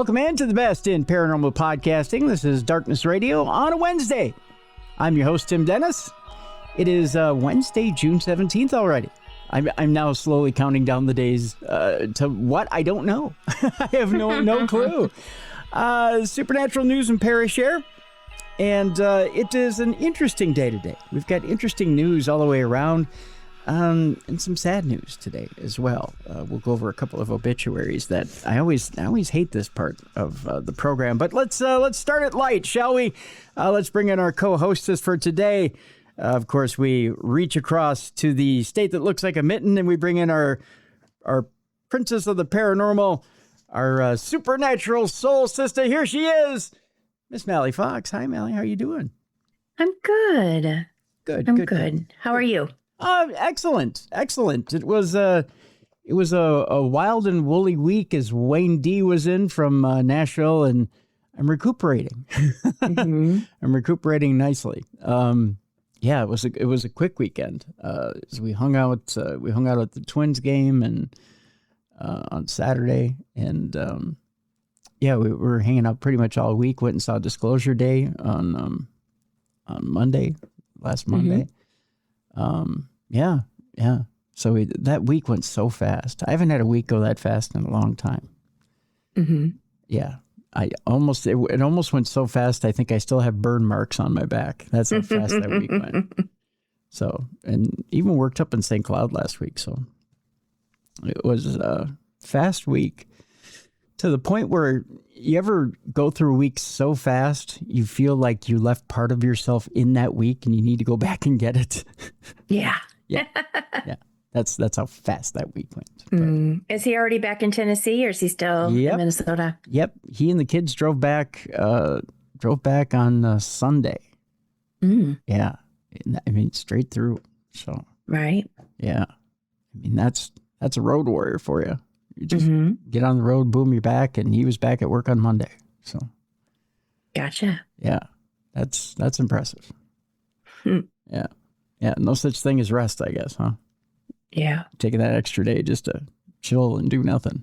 Welcome in to the best in paranormal podcasting. This is Darkness Radio on a Wednesday. I'm your host, Tim Dennis. It is Wednesday, June 17th already. I'm now slowly counting down the days to what? I don't know. I have no clue. Supernatural news and Parashare. And it is an interesting day today. We've got interesting news all the way around. And some sad news today as well. We'll go over a couple of obituaries that I always hate this part of the program. But let's start it light, shall we? Let's bring in our co-hostess for today. Of course, we reach across to the state that looks like a mitten, and we bring in our princess of the paranormal, our supernatural soul sister. Here she is, Miss Mallie Fox. Hi, Mallie. How are you doing? I'm good. Good. Good. How are you? Excellent. It was a wild and woolly week as Wayne D was in from Nashville, and I'm recuperating. Mm-hmm. I'm recuperating nicely. Yeah, it was a quick weekend. As we hung out at the Twins game and on Saturday, and yeah, we were hanging out pretty much all week. Went and saw Disclosure Day on Monday, last Monday. Mm-hmm. Yeah. So that week went so fast. I haven't had a week go that fast in a long time. Mm-hmm. Yeah. It almost went so fast. I think I still have burn marks on my back. That's how fast that week went. So, and even worked up in St. Cloud last week. So it was a fast week to the point where you ever go through a week so fast, you feel like you left part of yourself in that week and you need to go back and get it. Yeah. Yeah. That's how fast that week went. Is he already back in Tennessee, or is he still in Minnesota? Yep. He and the kids drove back on Sunday. Yeah. I mean, straight through. So. Right. Yeah. I mean, that's a road warrior for you. You just get on the road, boom, you're back, and he was back at work on Monday. So. Gotcha. Yeah. That's impressive. Yeah. Yeah, no such thing as rest, I guess, huh? Yeah. Taking that extra day just to chill and do nothing.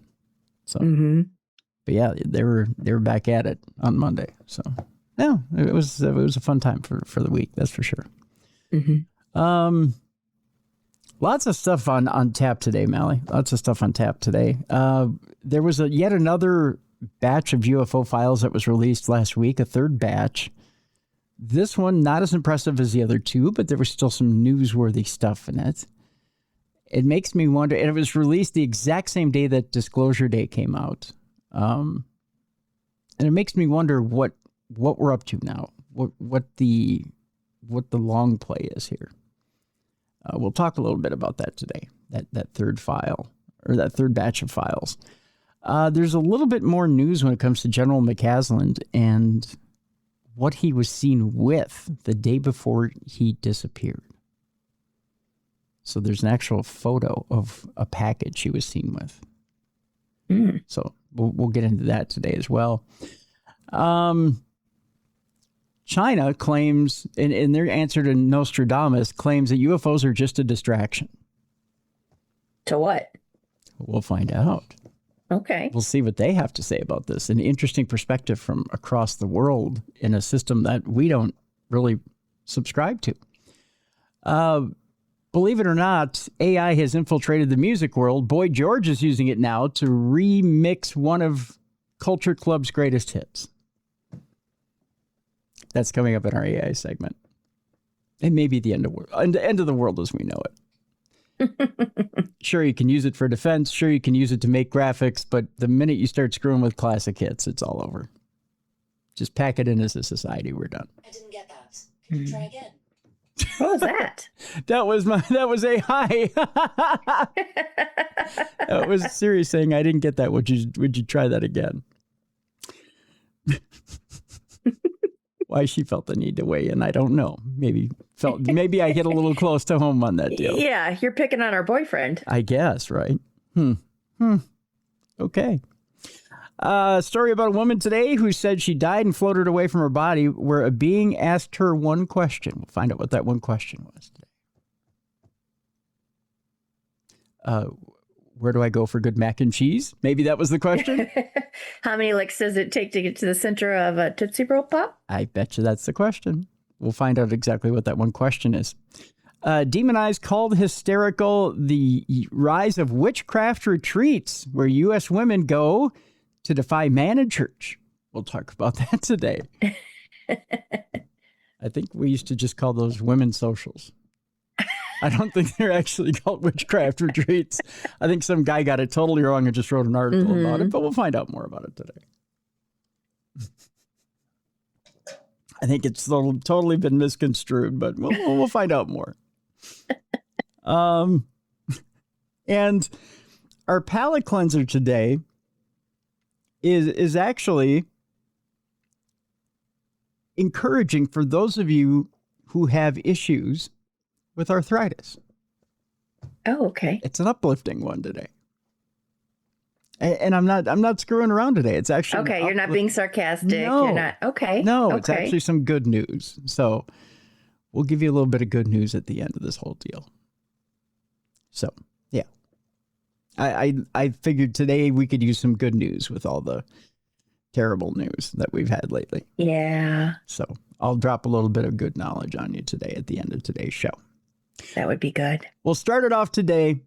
So, but yeah, they were back at it on Monday. So, yeah, it was a fun time for the week, that's for sure. Lots of stuff on tap today, Mallie. Lots of stuff on tap today. There was yet another batch of UFO files that was released last week, a third batch. This one, not as impressive as the other two, but there was still some newsworthy stuff in it. It makes me wonder, and it was released the exact same day that Disclosure Day came out. And it makes me wonder what we're up to now, what the long play is here. We'll talk a little bit about that today, that third file, or that third batch of files. There's a little bit more news when it comes to General McCasland and what he was seen with the day before he disappeared. So there's an actual photo of a package he was seen with. So we'll get into that today as well. China claims, in their answer to Nostradamus, claims that UFOs are just a distraction. To what? We'll find out. Okay. We'll see what they have to say about this. An interesting perspective from across the world in a system that we don't really subscribe to. Believe it or not, AI has infiltrated the music world. Boy George is using it now to remix one of Culture Club's greatest hits. That's coming up in our AI segment. It may be the end of the world as we know it. Sure, you can use it for defense. Sure, you can use it to make graphics. But the minute you start screwing with classic hits, it's all over. Just pack it in as a society. We're done. I didn't get that. Can you try again? What was that? That was AI. That was Siri saying, I didn't get that. Would you try that again? Why she felt the need to weigh in, I don't know. Maybe I hit a little close to home on that deal. Yeah, you're picking on our boyfriend. I guess, right? Okay. Story about a woman today who said she died and floated away from her body, where a being asked her one question. We'll find out what that one question was today. Where do I go for good mac and cheese? Maybe that was the question. How many licks does it take to get to the center of a Tootsie Roll Pop? I bet you that's the question. We'll find out exactly what that one question is. Demonized called hysterical the rise of witchcraft retreats where U.S. women go to defy man in church. We'll talk about that today. I think we used to just call those women's socials. I don't think they're actually called witchcraft retreats. I think some guy got it totally wrong and just wrote an article about it, but we'll find out more about it today. I think it's totally been misconstrued, but we'll find out more. And our palate cleanser today is actually encouraging for those of you who have issues with arthritis. Oh, okay. It's an uplifting one today. And I'm not screwing around today. It's actually okay. You're not being sarcastic. No. You're not. Okay. No, okay. It's actually some good news. So we'll give you a little bit of good news at the end of this whole deal. So yeah, I figured today we could use some good news with all the terrible news that we've had lately. Yeah. So I'll drop a little bit of good knowledge on you today at the end of today's show. That would be good. We'll start it off today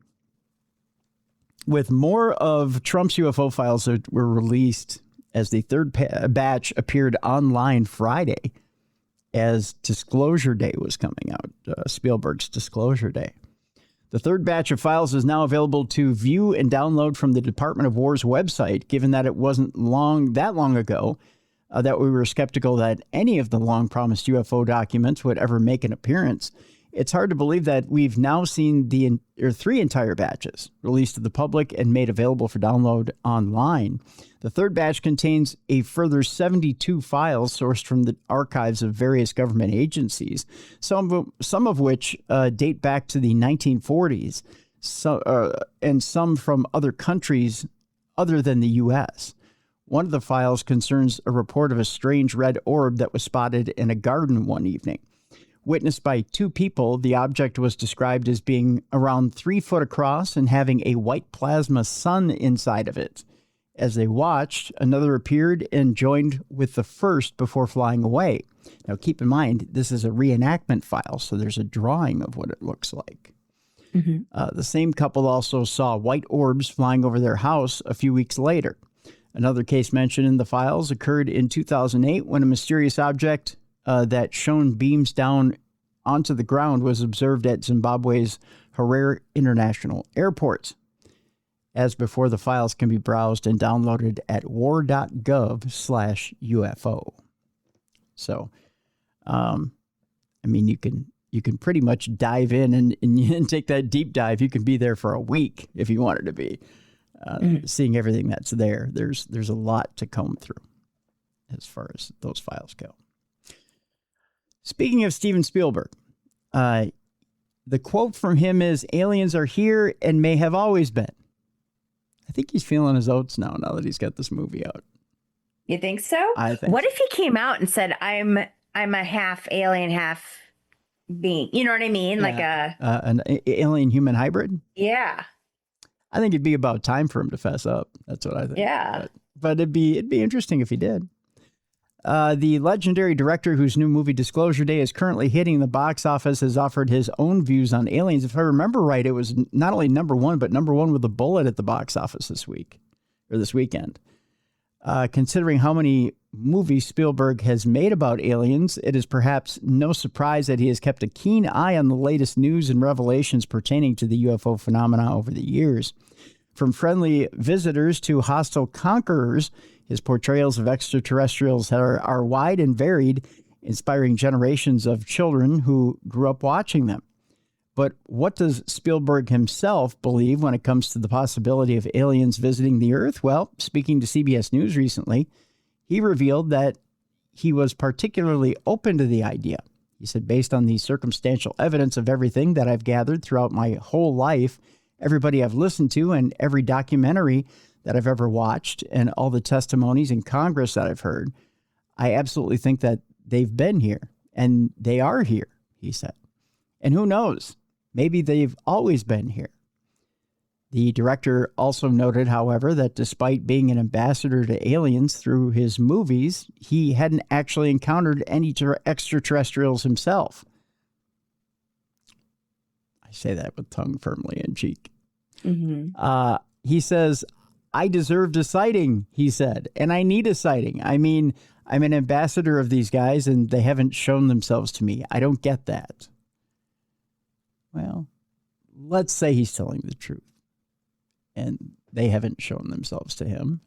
with more of Trump's UFO files that were released as the third batch appeared online Friday as Disclosure Day was coming out, Spielberg's Disclosure Day. The third batch of files is now available to view and download from the Department of War's website, given that it wasn't that long ago that we were skeptical that any of the long-promised UFO documents would ever make an appearance. It's hard to believe that we've now seen three entire batches released to the public and made available for download online. The third batch contains a further 72 files sourced from the archives of various government agencies, some of which date back to the 1940s, and some from other countries other than the U.S. One of the files concerns a report of a strange red orb that was spotted in a garden one evening. Witnessed by two people, the object was described as being around 3 foot across and having a white plasma sun inside of it. As they watched, another appeared and joined with the first before flying away. Now, keep in mind, this is a reenactment file, so there's a drawing of what it looks like. Mm-hmm. The same couple also saw white orbs flying over their house a few weeks later. Another case mentioned in the files occurred in 2008 when a mysterious object that shone beams down onto the ground was observed at Zimbabwe's Harare International Airport. As before, the files can be browsed and downloaded at war.gov/UFO. So, I mean, you can pretty much dive in and take that deep dive. You can be there for a week if you wanted to be, seeing everything that's there. There's a lot to comb through as far as those files go. Speaking of Steven Spielberg, the quote from him is, "Aliens are here and may have always been." I think he's feeling his oats now that he's got this movie out. You think so? I think. What if he came out and said, I'm a half alien, half being? You know what I mean? Yeah. Like an alien human hybrid? Yeah. I think it'd be about time for him to fess up. That's what I think. Yeah. But it'd be interesting if he did. The legendary director whose new movie Disclosure Day is currently hitting the box office has offered his own views on aliens. If I remember right, it was not only number one, but number one with a bullet at the box office this weekend. Considering how many movies Spielberg has made about aliens, it is perhaps no surprise that he has kept a keen eye on the latest news and revelations pertaining to the UFO phenomena over the years. From friendly visitors to hostile conquerors, his portrayals of extraterrestrials are wide and varied, inspiring generations of children who grew up watching them. But what does Spielberg himself believe when it comes to the possibility of aliens visiting the Earth? Well, speaking to CBS News recently, he revealed that he was particularly open to the idea. He said, based on the circumstantial evidence of everything that I've gathered throughout my whole life, everybody I've listened to and every documentary that I've ever watched and all the testimonies in Congress that I've heard, I absolutely think that they've been here and they are here, he said. And who knows? Maybe they've always been here. The director also noted, however, that despite being an ambassador to aliens through his movies, he hadn't actually encountered any extraterrestrials himself. I say that with tongue firmly in cheek. Mm-hmm. He says, I deserved a sighting, he said, and I need a sighting. I mean, I'm an ambassador of these guys, and they haven't shown themselves to me. I don't get that. Well, let's say he's telling the truth, and they haven't shown themselves to him.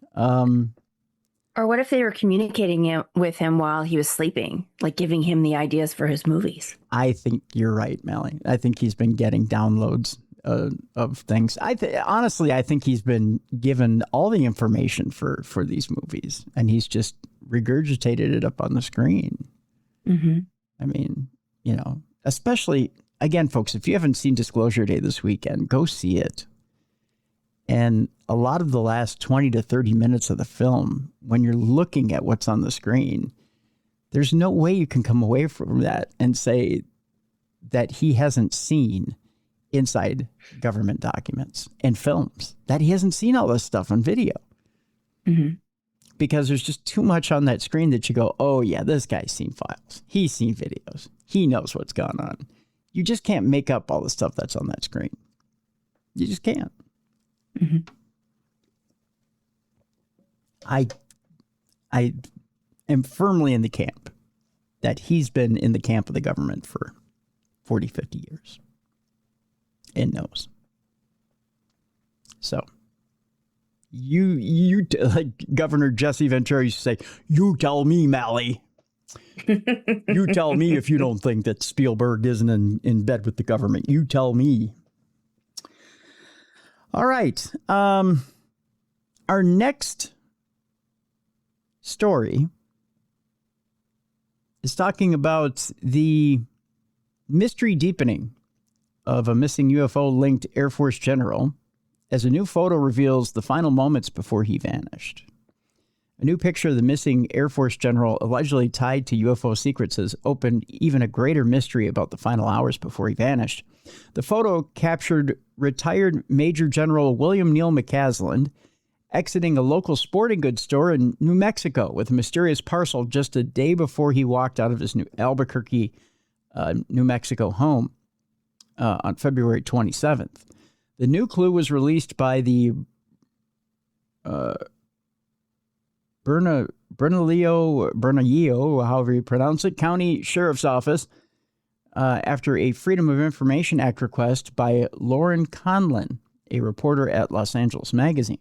Or what if they were communicating with him while he was sleeping, like giving him the ideas for his movies? I think you're right, Mallie. I think he's been getting downloads of things. Honestly, I think he's been given all the information for these movies, and he's just regurgitated it up on the screen. Mm-hmm. I mean, you know, especially, again, folks, if you haven't seen Disclosure Day this weekend, go see it. And a lot of the last 20 to 30 minutes of the film, when you're looking at what's on the screen, there's no way you can come away from that and say that he hasn't seen inside government documents and films, that he hasn't seen all this stuff on video. Mm-hmm. Because there's just too much on that screen that you go, oh, yeah, this guy's seen files. He's seen videos. He knows what's gone on. You just can't make up all the stuff that's on that screen. You just can't. Mm-hmm. I am firmly in the camp that he's been in the camp of the government for 40, 50 years and knows. So you like Governor Jesse Ventura used to say, you tell me, Mallie. You tell me if you don't think that Spielberg isn't in bed with the government. You tell me. All right. Our next story is talking about the mystery deepening of a missing UFO-linked Air Force general as a new photo reveals the final moments before he vanished. A new picture of the missing Air Force general allegedly tied to UFO secrets has opened even a greater mystery about the final hours before he vanished. The photo captured retired Major General William Neal McCasland exiting a local sporting goods store in New Mexico with a mysterious parcel just a day before he walked out of his new Albuquerque, New Mexico home on February 27th. The new clue was released by the Bernalillo, however you pronounce it, County Sheriff's Office after a Freedom of Information Act request by Lauren Conlon, a reporter at Los Angeles Magazine.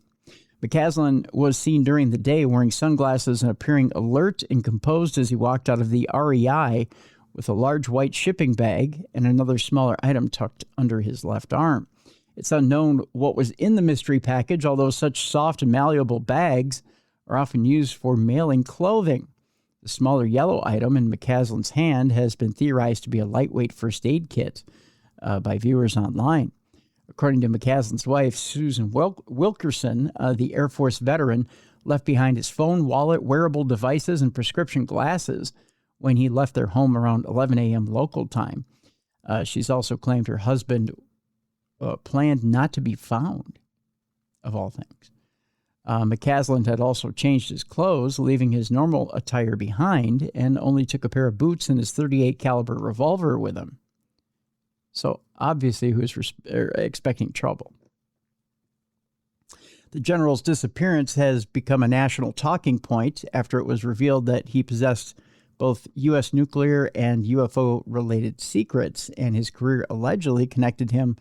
McCasland was seen during the day wearing sunglasses and appearing alert and composed as he walked out of the REI with a large white shipping bag and another smaller item tucked under his left arm. It's unknown what was in the mystery package, although such soft and malleable bags are often used for mailing clothing. The smaller yellow item in McCasland's hand has been theorized to be a lightweight first aid kit by viewers online. According to McCasland's wife, Susan Wilkerson, the Air Force veteran, left behind his phone, wallet, wearable devices, and prescription glasses when he left their home around 11 a.m. local time. She's also claimed her husband planned not to be found, of all things. McCasland had also changed his clothes, leaving his normal attire behind, and only took a pair of boots and his .38 caliber revolver with him. So obviously he was expecting trouble. The general's disappearance has become a national talking point after it was revealed that he possessed both U.S. nuclear and UFO-related secrets, and his career allegedly connected him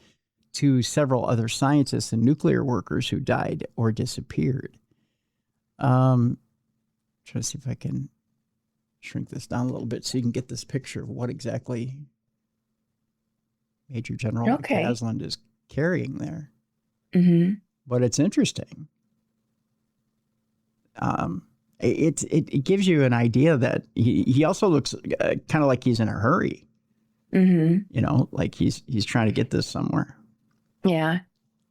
to several other scientists and nuclear workers who died or disappeared. Try to see if I can shrink this down a little bit so you can get this picture of what exactly Major General McCasland is carrying there. Mm-hmm. But it's interesting. It gives you an idea that he also looks kind of like he's in a hurry. Mm-hmm. You know, like he's trying to get this somewhere. Yeah.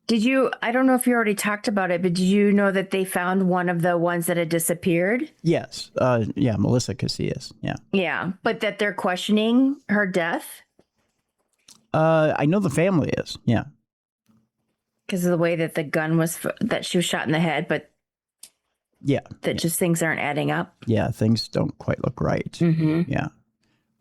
I don't know if you already talked about it, but did you know that they found one of the ones that had disappeared? Yes. Yeah, Melissa Casillas. Yeah. Yeah, but that they're questioning her death? I know the family is. Yeah. Because of the way that the gun was, that she was shot in the head, but Yeah. that just things aren't adding up. Yeah, things don't quite look right. Mm-hmm. Yeah.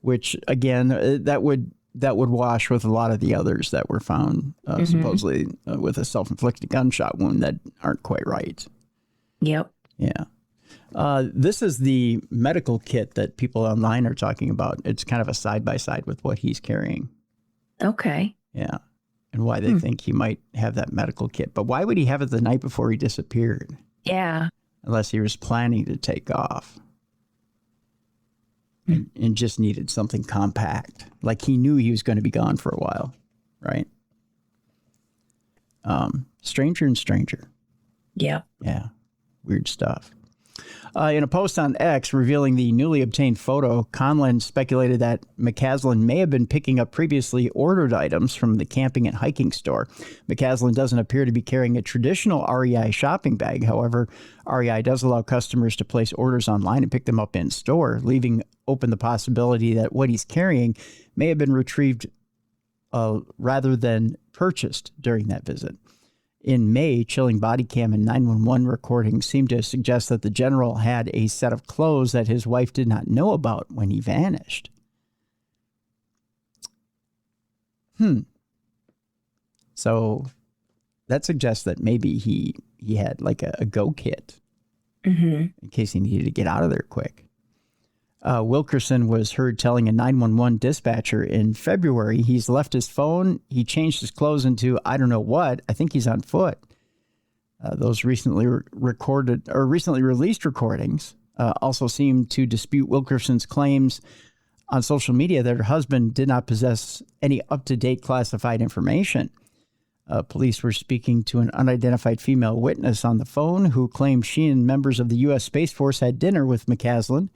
Which, again, that would wash with a lot of the others that were found supposedly with a self-inflicted gunshot wound that aren't quite right. Yep. Yeah. This is the medical kit that people online are talking about. It's kind of a side-by-side with what he's carrying. Okay. Yeah. And why they think he might have that medical kit. But why would he have it the night before he disappeared? Yeah. Unless he was planning to take off and just needed something compact. Like he knew he was going to be gone for a while, right? Stranger and stranger. Yep. Yeah. Weird stuff. In a post on X revealing the newly obtained photo, Conlon speculated that McCasland may have been picking up previously ordered items from the camping and hiking store. McCasland doesn't appear to be carrying a traditional REI shopping bag. However, REI does allow customers to place orders online and pick them up in store, leaving open the possibility that what he's carrying may have been retrieved rather than purchased during that visit. In May, chilling body cam and 911 recordings seemed to suggest that the general had a set of clothes that his wife did not know about when he vanished. So that suggests that maybe he had like a go kit in case he needed to get out of there quick. Wilkerson was heard telling a 911 dispatcher in February he's left his phone, he changed his clothes into I don't know what, I think he's on foot. Those recently recently released recordings also seem to dispute Wilkerson's claims on social media that her husband did not possess any up-to-date classified information. Police were speaking to an unidentified female witness on the phone who claimed she and members of the U.S. Space Force had dinner with McCasland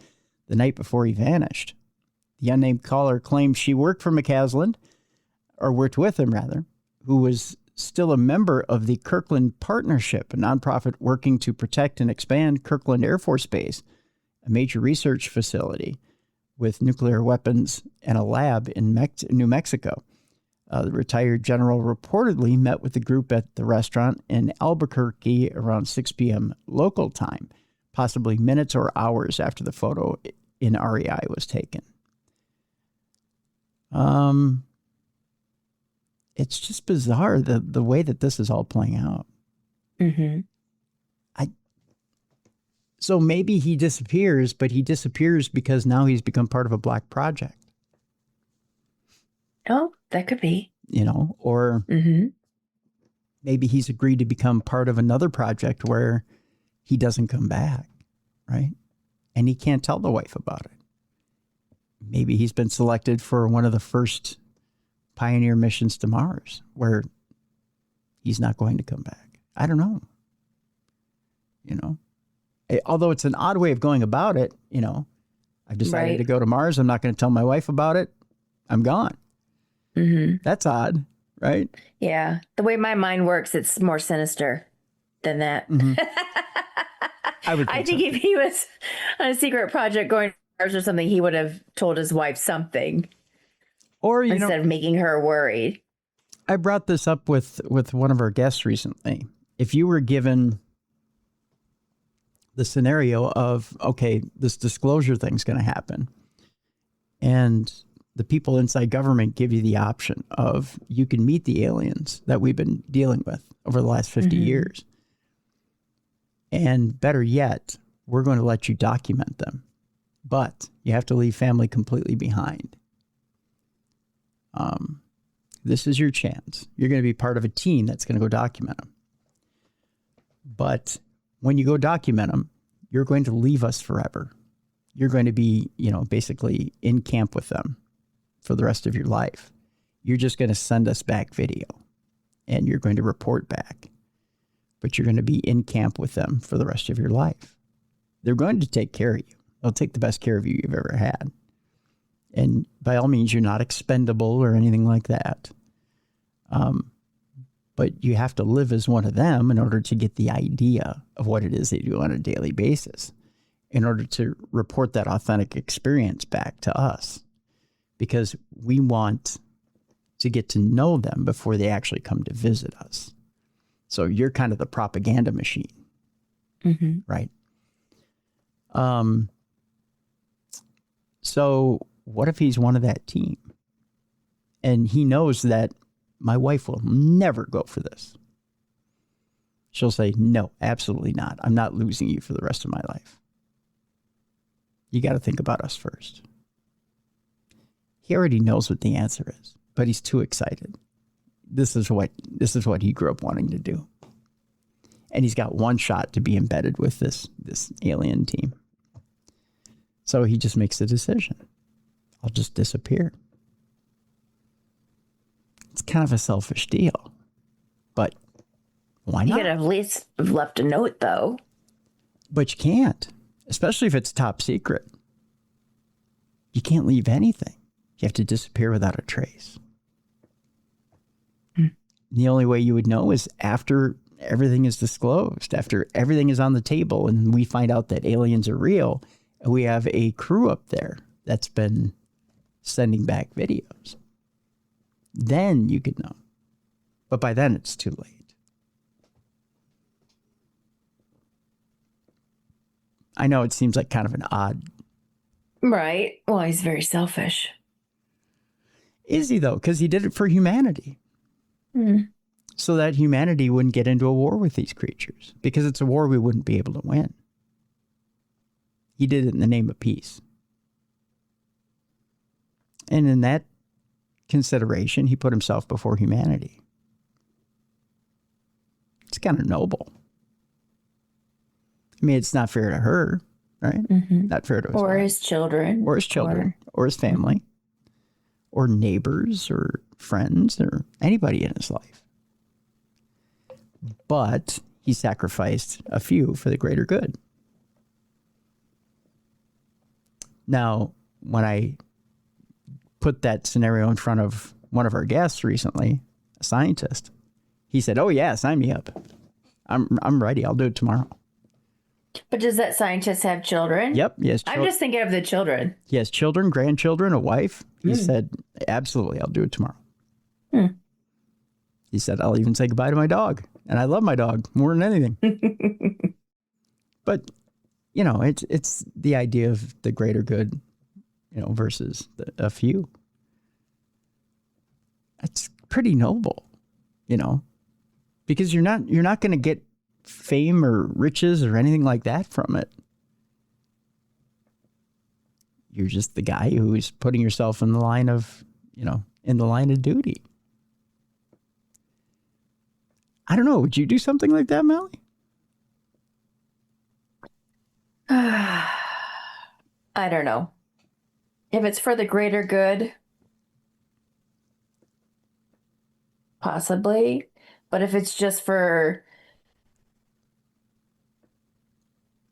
the night before he vanished. The unnamed caller claimed she worked for McCasland, or worked with him rather, who was still a member of the Kirkland Partnership, a nonprofit working to protect and expand Kirkland Air Force Base, a major research facility with nuclear weapons and a lab in New Mexico. The retired general reportedly met with the group at the restaurant in Albuquerque around 6 p.m. local time, possibly minutes or hours after the photo in REI was taken. It's just bizarre the way that this is all playing out. So maybe he disappears, but he disappears because now he's become part of a black project. Oh, that could be. You know, or maybe he's agreed to become part of another project where he doesn't come back, right? And he can't tell the wife about it. Maybe he's been selected for one of the first Pioneer missions to Mars where he's not going to come back. I don't know. You know, although it's an odd way of going about it, you know, I've decided to go to Mars. I'm not going to tell my wife about it. I'm gone. That's odd, right? Yeah. The way my mind works, it's more sinister than that. I think if he was on a secret project going to Mars or something, he would have told his wife something. Or instead of making her worried. I brought this up with one of our guests recently. If you were given the scenario of, okay, this disclosure thing's going to happen, and the people inside government give you the option of you can meet the aliens that we've been dealing with over the last 50 years. And better yet, we're going to let you document them. But you have to leave family completely behind. This is your chance. You're going to be part of a team that's going to go document them. But when you go document them, you're going to leave us forever. You're going to be, you know, basically in camp with them for the rest of your life. You're just going to send us back video and you're going to report back. But you're going to be in camp with them for the rest of your life. They're going to take care of you. They'll take the best care of you you've ever had. And by all means, you're not expendable or anything like that. But you have to live as one of them in order to get the idea of what it is they do on a daily basis, in order to report that authentic experience back to us. Because we want to get to know them before they actually come to visit us. So you're kind of the propaganda machine, right? So what if he's one of that team? And he knows that my wife will never go for this. She'll say, no, absolutely not. I'm not losing you for the rest of my life. You got to think about us first. He already knows what the answer is, but he's too excited. This is what he grew up wanting to do. And he's got one shot to be embedded with this alien team. So he just makes the decision. I'll just disappear. It's kind of a selfish deal, but why not? You could have at least left a note, though. But you can't, especially if it's top secret. You can't leave anything. You have to disappear without a trace. The only way you would know is after everything is disclosed, after everything is on the table and we find out that aliens are real, and we have a crew up there that's been sending back videos. Then you could know. But by then it's too late. I know it seems like kind of an odd. Right. Well, he's very selfish. Is he, though? Because he did it for humanity. So that humanity wouldn't get into a war with these creatures. Because it's a war we wouldn't be able to win. He did it in the name of peace. And in that consideration, he put himself before humanity. It's kind of noble. I mean, it's not fair to her, right? Not fair to his wife. His children. Or his children. Or his family. Or neighbors or friends or anybody in his life. But he sacrificed a few for the greater good. Now, when I put that scenario in front of one of our guests recently, a scientist, he said, "Oh yeah, sign me up. I'm ready. I'll do it tomorrow." But does that scientist have children? Yep. Yes. I'm just thinking of the children. He has children, grandchildren, a wife. He said, "Absolutely, I'll do it tomorrow." He said, "I'll even say goodbye to my dog, and I love my dog more than anything." But you know, it's the idea of the greater good, you know, versus a few. It's pretty noble, you know, because you're not going to get fame or riches or anything like that from it. You're just the guy who's putting yourself in the line of, you know, in the line of duty. I don't know. Would you do something like that, Mallie? I don't know. If it's for the greater good, possibly. But if it's just for,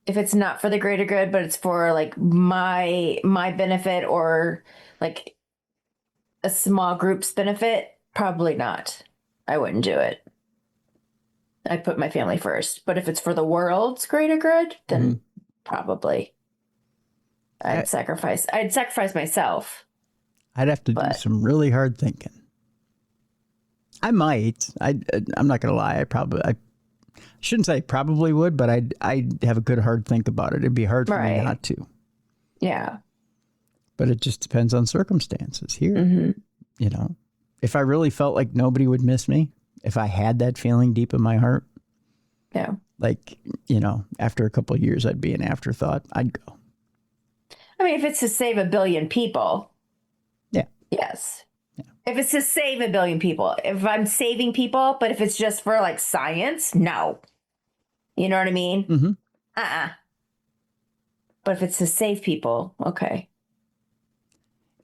if it's not for the greater good, but it's for like my benefit or like a small group's benefit, probably not. I wouldn't do it. I'd put my family first. But if it's for the world's greater good, then probably. I'd sacrifice myself. I'd have to do some really hard thinking. I might. I'm not going to lie. I shouldn't say probably would, but I'd have a good hard think about it. It'd be hard for me not to. Yeah. But it just depends on circumstances here. You know, if I really felt like nobody would miss me, if I had that feeling deep in my heart, yeah, like, you know, after a couple of years, I'd be an afterthought. I'd go. I mean, if it's to save 1 billion people. Yeah. Yes. Yeah. If it's to save 1 billion people, if I'm saving people, but if it's just for like science, no. You know what I mean? But if it's to save people, okay.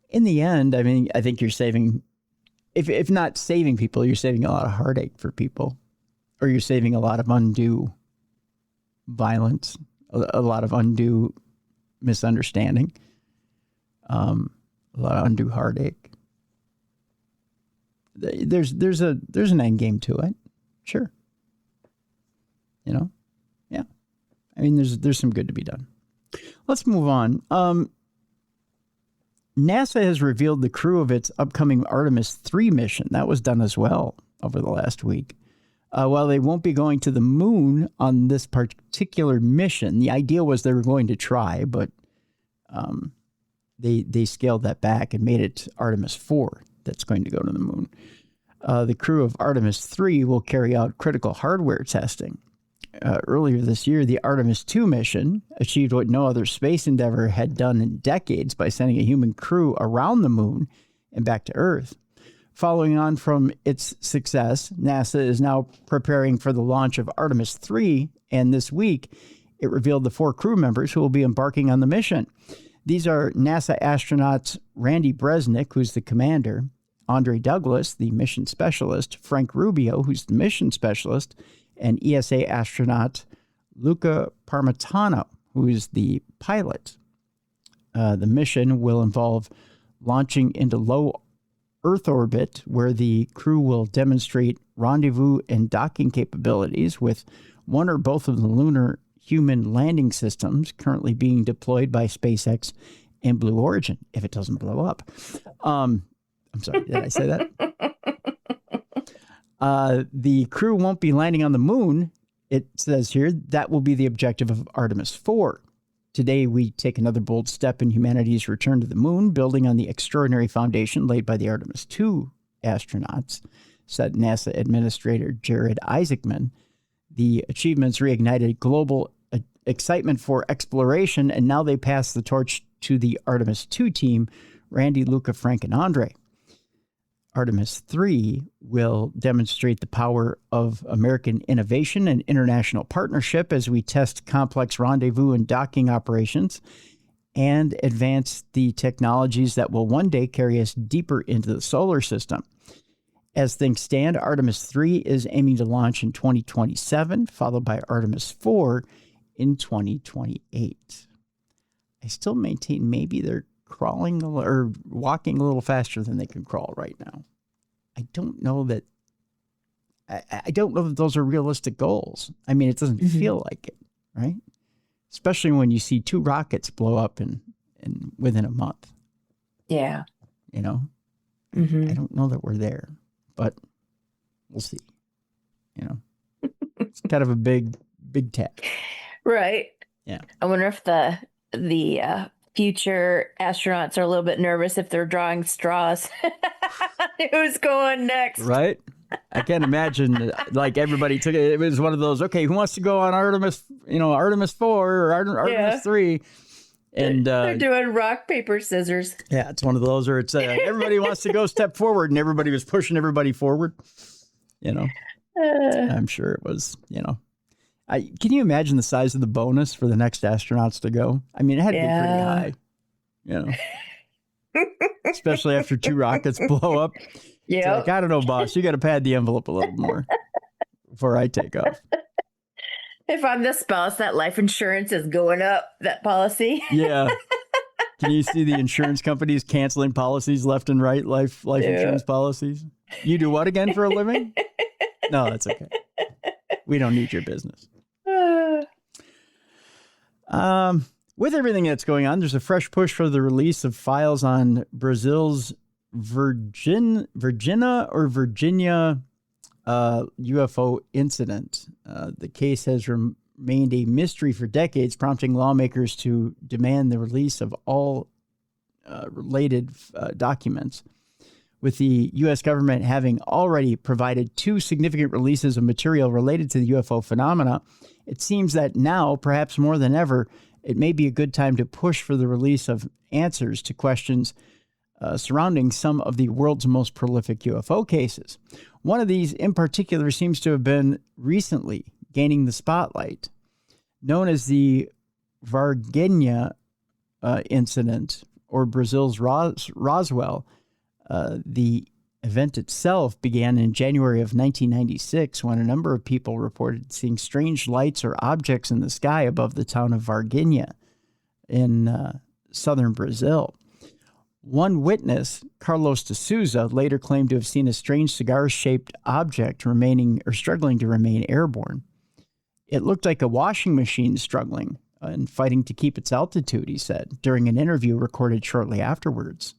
In the end, I mean, I think you're saving, if not saving people, you're saving a lot of heartache for people, or you're saving a lot of undue violence, a lot of undue misunderstanding, a lot of undue heartache. There's an end game to it, sure. You know, yeah. I mean, there's some good to be done. Let's move on. NASA has revealed the crew of its upcoming Artemis 3 mission. That was done as well over the last week. While they won't be going to the moon on this particular mission, the idea was they were going to try, but they scaled that back and made it Artemis 4 that's going to go to the moon. The crew of Artemis 3 will carry out critical hardware testing. Earlier this year, the Artemis 2 mission achieved what no other space endeavor had done in decades by sending a human crew around the moon and back to Earth. Following on from its success, NASA is now preparing for the launch of Artemis 3, and this week it revealed the 4 crew members who will be embarking on the mission. These are NASA astronauts Randy Bresnik, who's the commander, Andre Douglas, the mission specialist, Frank Rubio, who's the mission specialist, and ESA astronaut Luca Parmitano, who is the pilot. The mission will involve launching into low Earth orbit, where the crew will demonstrate rendezvous and docking capabilities with one or both of the lunar human landing systems currently being deployed by SpaceX and Blue Origin, if it doesn't blow up. I'm sorry, did I say that? The crew won't be landing on the moon. It says here that will be the objective of Artemis 4. Today, we take another bold step in humanity's return to the moon, building on the extraordinary foundation laid by the Artemis 2 astronauts, said NASA Administrator Jared Isaacman. The achievements reignited global excitement for exploration, and now they pass the torch to the Artemis 2 team, Randy, Luca, Frank, and Andre. Artemis 3 will demonstrate the power of American innovation and international partnership as we test complex rendezvous and docking operations and advance the technologies that will one day carry us deeper into the solar system. As things stand, Artemis 3 is aiming to launch in 2027, followed by Artemis 4 in 2028. I still maintain maybe they're crawling or walking a little faster than they can crawl right now. I don't know that those are realistic goals. I mean, it doesn't feel like it, right? Especially when you see 2 rockets blow up in within a month. Yeah. You know, I don't know that we're there, but we'll see. You know, it's kind of a big task. Right. Yeah. I wonder if the future astronauts are a little bit nervous if they're drawing straws. Who's going next? Right. I can't imagine like everybody took it. It was one of those, okay, who wants to go on Artemis 4 or Artemis 3? And they're doing rock, paper, scissors. Yeah, it's one of those where it's everybody wants to go step forward and everybody was pushing everybody forward. You know, I'm sure it was, you know. Can you imagine the size of the bonus for the next astronauts to go? I mean, it had to be pretty high, you know, especially after 2 rockets blow up. Yeah. Like, I don't know, boss, you got to pad the envelope a little more before I take off. If I'm the spouse, that life insurance is going up, that policy. Yeah. Can you see the insurance companies canceling policies left and right, life insurance policies? You do what again for a living? No, that's okay. We don't need your business. With everything that's going on, there's a fresh push for the release of files on Brazil's Virginia UFO incident. The case has remained a mystery for decades, prompting lawmakers to demand the release of all related documents. With the U.S. government having already provided 2 significant releases of material related to the UFO phenomena, it seems that now, perhaps more than ever, it may be a good time to push for the release of answers to questions surrounding some of the world's most prolific UFO cases. One of these in particular seems to have been recently gaining the spotlight. Known as the Varginha incident, or Brazil's Roswell, the event itself began in January of 1996 when a number of people reported seeing strange lights or objects in the sky above the town of Varginha in southern Brazil. One witness, Carlos de Souza, later claimed to have seen a strange cigar-shaped object struggling to remain airborne. It looked like a washing machine struggling and fighting to keep its altitude, he said, during an interview recorded shortly afterwards.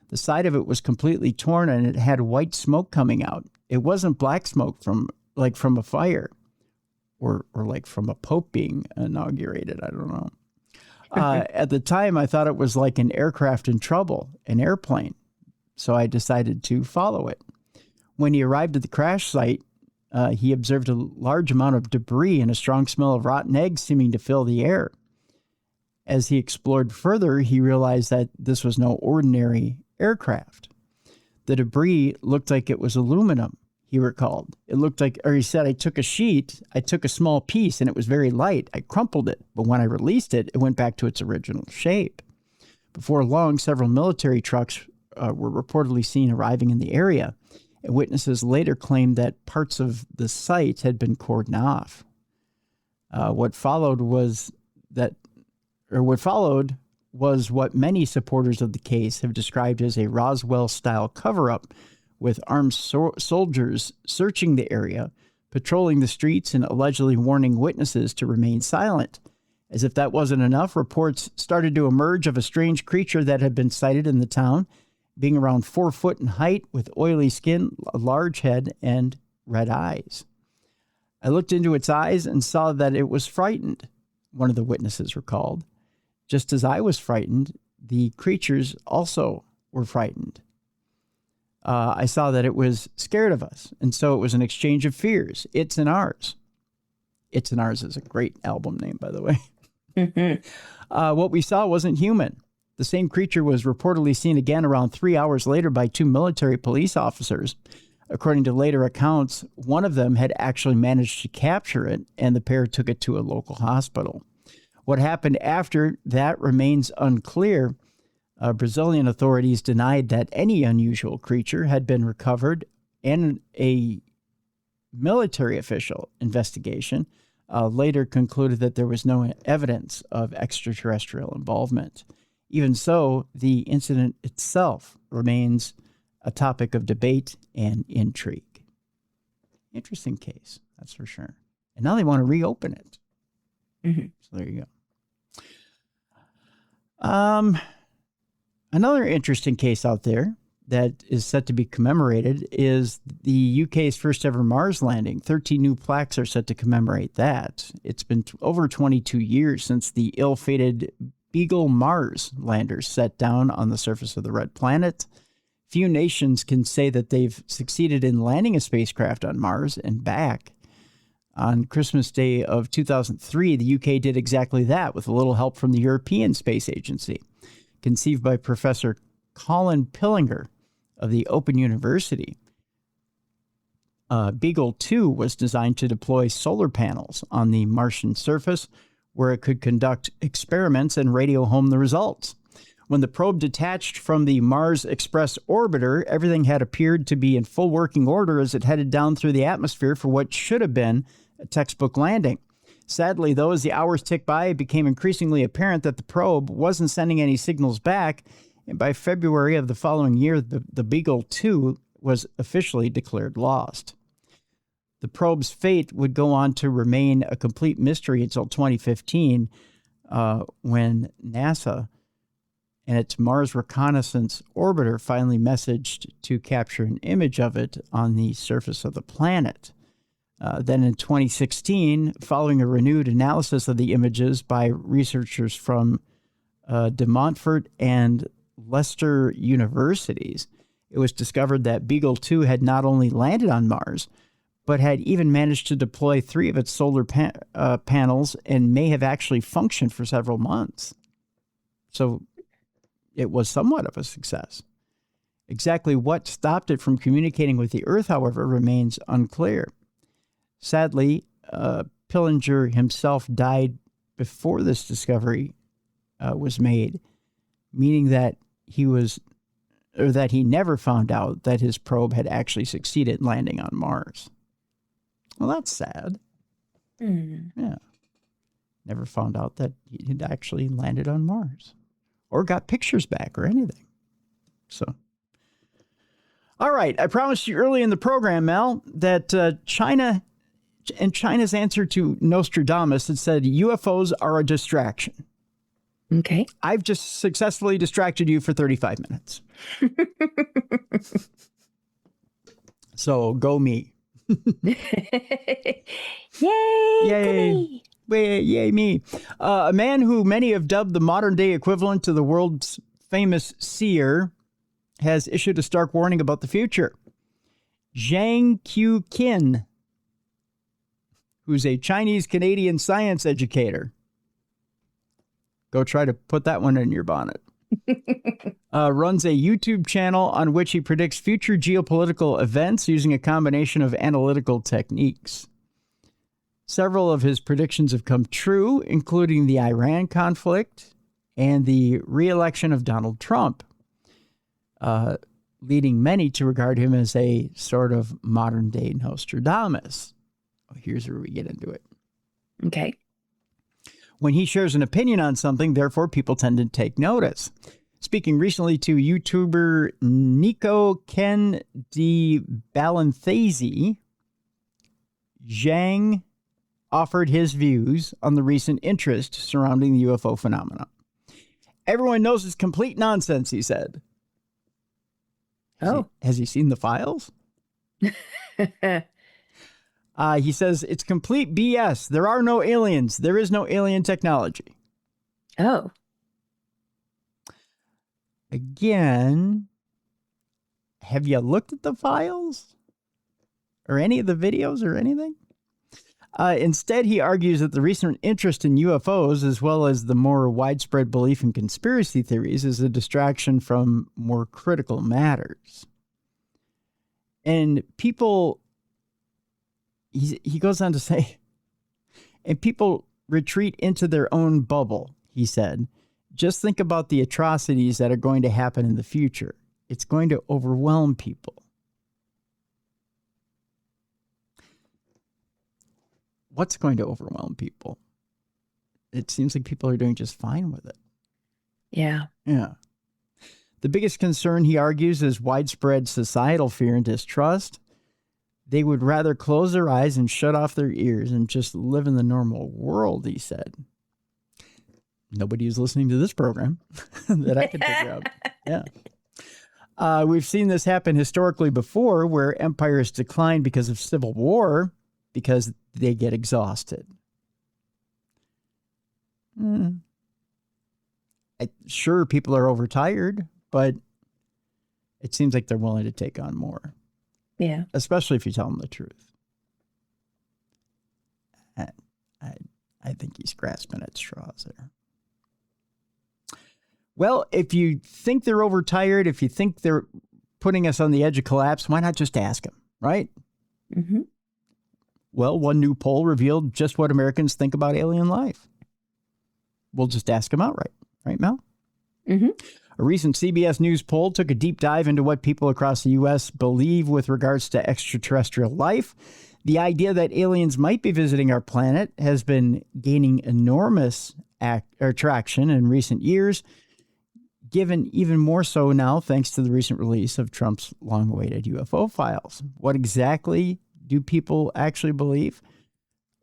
The side of it was completely torn and it had white smoke coming out. It wasn't black smoke from like from a fire or like from a pope being inaugurated. I don't know. At the time, I thought it was like an aircraft in trouble, an airplane. So I decided to follow it. When he arrived at the crash site, he observed a large amount of debris and a strong smell of rotten eggs seeming to fill the air. As he explored further, he realized that this was no ordinary aircraft. The debris looked like it was aluminum, he recalled. It looked like, or he said, I took a small piece, and it was very light. I crumpled it, but when I released it, it went back to its original shape. Before long, several military trucks were reportedly seen arriving in the area, and witnesses later claimed that parts of the site had been cordoned off. What followed was what many supporters of the case have described as a Roswell-style cover-up, with armed soldiers searching the area, patrolling the streets, and allegedly warning witnesses to remain silent. As if that wasn't enough, reports started to emerge of a strange creature that had been sighted in the town, being around 4 foot in height, with oily skin, a large head, and red eyes. I looked into its eyes and saw that it was frightened, one of the witnesses recalled. Just as I was frightened, the creatures also were frightened. I saw that it was scared of us, and so it was an exchange of fears. It's and ours. It's and Ours is a great album name, by the way. What we saw wasn't human. The same creature was reportedly seen again around 3 hours later by 2 military police officers. According to later accounts, one of them had actually managed to capture it, and the pair took it to a local hospital. What happened after that remains unclear. Brazilian authorities denied that any unusual creature had been recovered, and a military official investigation later concluded that there was no evidence of extraterrestrial involvement. Even so, the incident itself remains a topic of debate and intrigue. Interesting case, that's for sure. And now they want to reopen it. So there you go. Another interesting case out there that is set to be commemorated is the UK's first ever Mars landing. 13 new plaques are set to commemorate that. It's been over 22 years since the ill-fated Beagle Mars lander set down on the surface of the red planet. Few nations can say that they've succeeded in landing a spacecraft on Mars and back. On Christmas Day of 2003, the UK did exactly that with a little help from the European Space Agency. Conceived by Professor Colin Pillinger of the Open University, Beagle 2 was designed to deploy solar panels on the Martian surface, where it could conduct experiments and radio home the results. When the probe detached from the Mars Express orbiter, everything had appeared to be in full working order as it headed down through the atmosphere for what should have been a textbook landing. Sadly, though, as the hours ticked by, it became increasingly apparent that the probe wasn't sending any signals back, and by February of the following year, the Beagle 2 was officially declared lost. The probe's fate would go on to remain a complete mystery until 2015, when NASA and its Mars Reconnaissance Orbiter finally messaged to capture an image of it on the surface of the planet. Then in 2016, following a renewed analysis of the images by researchers from De Montfort and Leicester universities, it was discovered that Beagle 2 had not only landed on Mars, but had even managed to deploy 3 of its solar panels and may have actually functioned for several months. So it was somewhat of a success. Exactly what stopped it from communicating with the Earth, however, remains unclear. Sadly, Pillinger himself died before this discovery was made, meaning that he never found out that his probe had actually succeeded in landing on Mars. Well, that's sad. Yeah. Never found out that he had actually landed on Mars or got pictures back or anything. So, all right. I promised you early in the program, Mel, that China and China's answer to Nostradamus had said UFOs are a distraction. Okay. I've just successfully distracted you for 35 minutes. So go me. Yay! Yay. Yay me. A man who many have dubbed the modern-day equivalent to the world's famous seer has issued a stark warning about the future. Zhang Q-kin, who's a Chinese-Canadian science educator. Go try to put that one in your bonnet. Runs a YouTube channel on which he predicts future geopolitical events using a combination of analytical techniques. Several of his predictions have come true, including the Iran conflict and the re-election of Donald Trump, leading many to regard him as a sort of modern-day Nostradamus. Here's where we get into it. Okay. When he shares an opinion on something, therefore, people tend to take notice. Speaking recently to YouTuber Nico Ken de Balanthese, Zhang offered his views on the recent interest surrounding the UFO phenomenon. Everyone knows it's complete nonsense, he said. Has he seen the files? He says, it's complete BS. There are no aliens. There is no alien technology. Oh. Again, have you looked at the files? Or any of the videos or anything? Instead, he argues that the recent interest in UFOs, as well as the more widespread belief in conspiracy theories, is a distraction from more critical matters. And people... He goes on to say, and people retreat into their own bubble, he said. Just think about the atrocities that are going to happen in the future. It's going to overwhelm people. What's going to overwhelm people? It seems like people are doing just fine with it. Yeah. Yeah. The biggest concern, he argues, is widespread societal fear and distrust. They would rather close their eyes and shut off their ears and just live in the normal world, he said. Nobody is listening to this program that I could figure out. Yeah. We've seen this happen historically before, where empires decline because of civil war because they get exhausted. Sure, people are overtired, but it seems like they're willing to take on more. Yeah. Especially if you tell them the truth. I think he's grasping at straws there. Well, if you think they're overtired, if you think they're putting us on the edge of collapse, why not just ask them, right? Mm-hmm. Well, one new poll revealed just what Americans think about alien life. We'll just ask them outright. Right, Mel? Mm-hmm. A recent CBS News poll took a deep dive into what people across the U.S. believe with regards to extraterrestrial life. The idea that aliens might be visiting our planet has been gaining enormous traction in recent years, given even more so now thanks to the recent release of Trump's long-awaited UFO files. What exactly do people actually believe?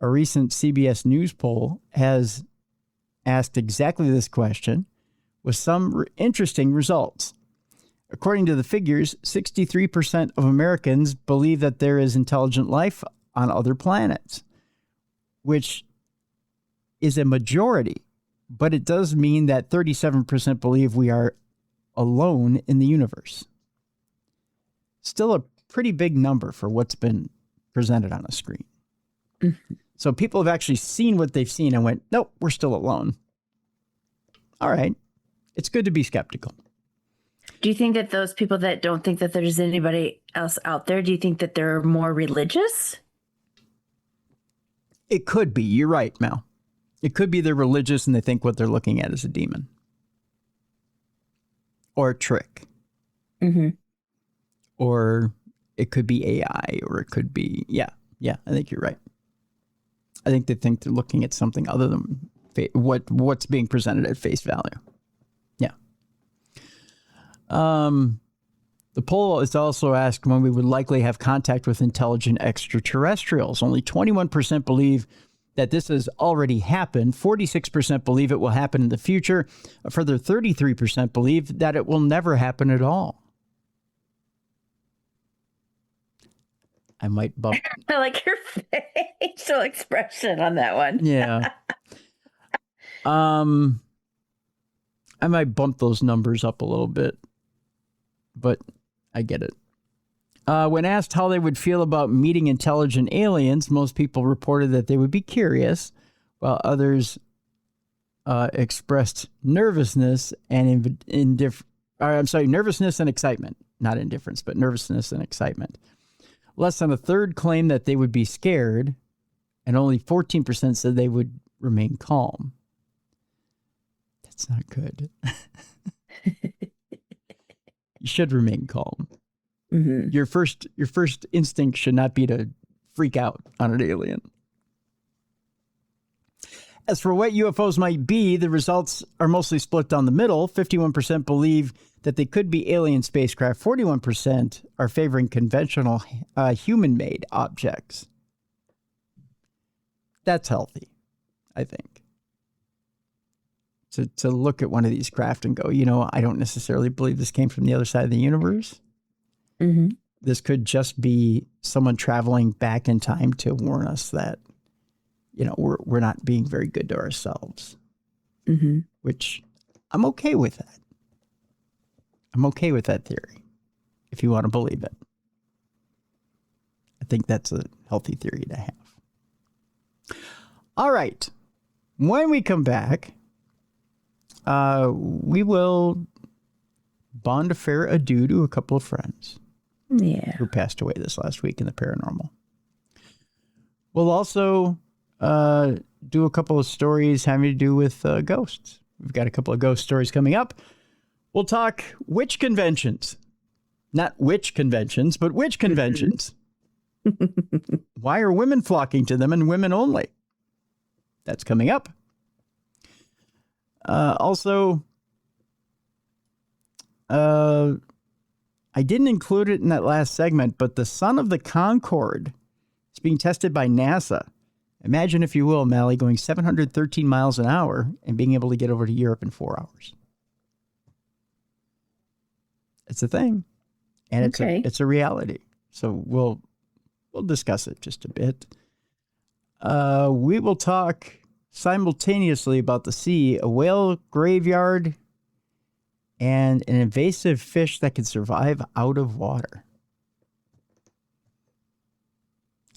A recent CBS News poll has asked exactly this question, with some interesting results. According to the figures, 63% of Americans believe that there is intelligent life on other planets, which is a majority, but it does mean that 37% believe we are alone in the universe. Still a pretty big number for what's been presented on a screen. Mm-hmm. So people have actually seen what they've seen and went, nope, we're still alone. All right. It's good to be skeptical. Do you think that those people that don't think that there's anybody else out there, do you think that they're more religious? It could be. You're right, Mel. It could be they're religious and they think what they're looking at is a demon. Or a trick. Mm-hmm. Or it could be AI, or it could be, yeah, I think you're right. I think they think they're looking at something other than what's being presented at face value. Yeah. The poll is also asked when we would likely have contact with intelligent extraterrestrials. Only 21% believe that this has already happened. 46% believe it will happen in the future. A further 33% believe that it will never happen at all. I might bump. I like your facial expression on that one. Yeah. I might bump those numbers up a little bit, but I get it. When asked how they would feel about meeting intelligent aliens, most people reported that they would be curious, while others expressed nervousness and nervousness and excitement. Not indifference, but nervousness and excitement. Less than a third claimed that they would be scared, and only 14% said they would remain calm. That's not good. You should remain calm. Mm-hmm. Your first instinct should not be to freak out on an alien. As for what UFOs might be, the results are mostly split down the middle. 51% believe that they could be alien spacecraft. 41% are favoring conventional human-made objects. That's healthy, I think. To look at one of these craft and go, I don't necessarily believe this came from the other side of the universe. Mm-hmm. This could just be someone traveling back in time to warn us that, we're not being very good to ourselves. Mm-hmm. Which I'm okay with that. I'm okay with that theory, if you want to believe it. I think that's a healthy theory to have. All right. When we come back, we will bond a fair adieu to a couple of friends. Yeah. Who passed away this last week in the paranormal. We'll also do a couple of stories having to do with ghosts. We've got a couple of ghost stories coming up. We'll talk witch conventions. Not witch conventions, but witch conventions. Why are women flocking to them and women only? That's coming up. Also, I didn't include it in that last segment, but the son of the Concorde is being tested by NASA. Imagine, if you will, Mallie, going 713 miles an hour and being able to get over to Europe in 4 hours. It's a thing, and it's a reality. So we'll discuss it just a bit. We will talk simultaneously about the sea, a whale graveyard, and an invasive fish that can survive out of water.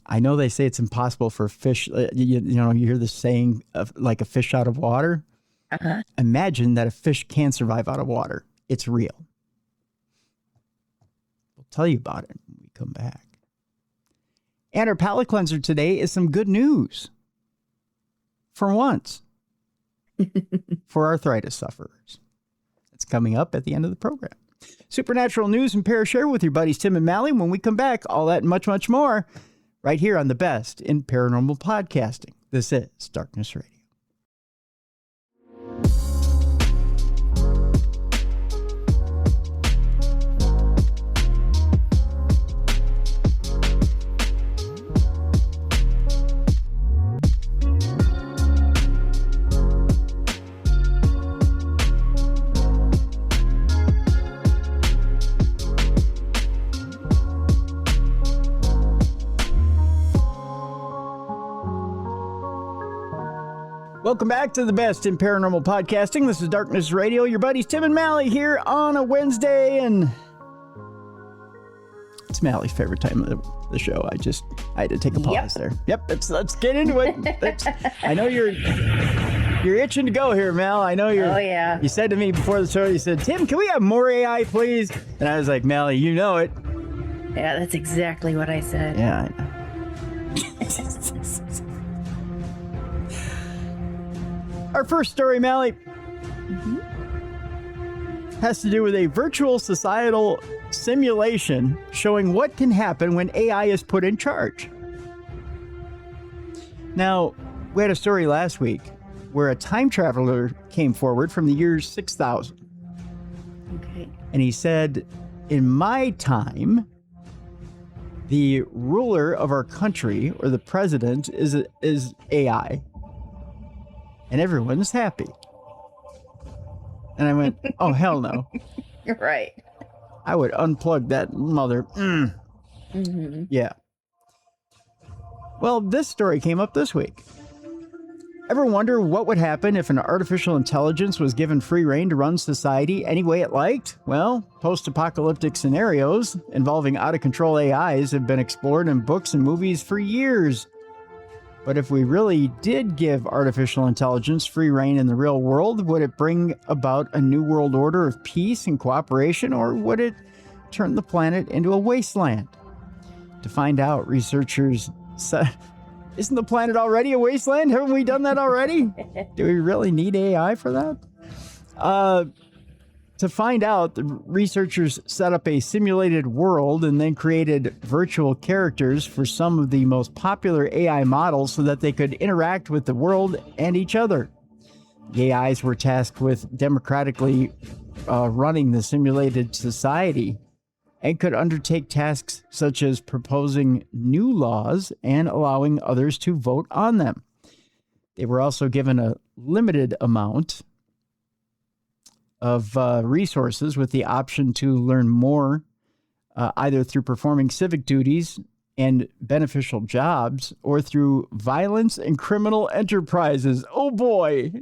I know they say it's impossible for a fish. You hear the saying of like a fish out of water. Uh-huh. Imagine that a fish can survive out of water. It's real. We'll tell you about it when we come back. And our palate cleanser today is some good news. For once. For arthritis sufferers. It's coming up at the end of the program. Supernatural news and Parashare with your buddies Tim and Mallie. When we come back, all that and much, much more right here on the best in paranormal podcasting. This is Darkness Radio. Welcome back to the best in paranormal podcasting. This is Darkness Radio. Your buddies Tim and Mallie here on a Wednesday, and it's Mallie's favorite time of the show. I had to take a pause there. Yep, let's get into it. I know you're itching to go here, Mal. I know you're. Oh yeah. You said to me before the show, you said, Tim, can we have more AI, please? And I was like, Mallie, you know it. Yeah, that's exactly what I said. Yeah, I know. Our first story, Mallie, has to do with a virtual societal simulation showing what can happen when AI is put in charge. Now, we had a story last week where a time traveler came forward from the year 6000. Okay. And he said, in my time, the ruler of our country, or the president, is AI. And everyone's happy. And I went, oh, hell no. You're right. I would unplug that mother. Yeah. Well, this story came up this week. Ever wonder what would happen if an artificial intelligence was given free rein to run society any way it liked? Well, post-apocalyptic scenarios involving out-of-control AIs have been explored in books and movies for years. But if we really did give artificial intelligence free rein in the real world, would it bring about a new world order of peace and cooperation, or would it turn the planet into a wasteland? To find out, researchers said, isn't the planet already a wasteland? Haven't we done that already? Do we really need AI for that? To find out, the researchers set up a simulated world and then created virtual characters for some of the most popular AI models so that they could interact with the world and each other. The AIs were tasked with democratically running the simulated society and could undertake tasks such as proposing new laws and allowing others to vote on them. They were also given a limited amount of resources with the option to learn more, either through performing civic duties and beneficial jobs or through violence and criminal enterprises. Oh boy,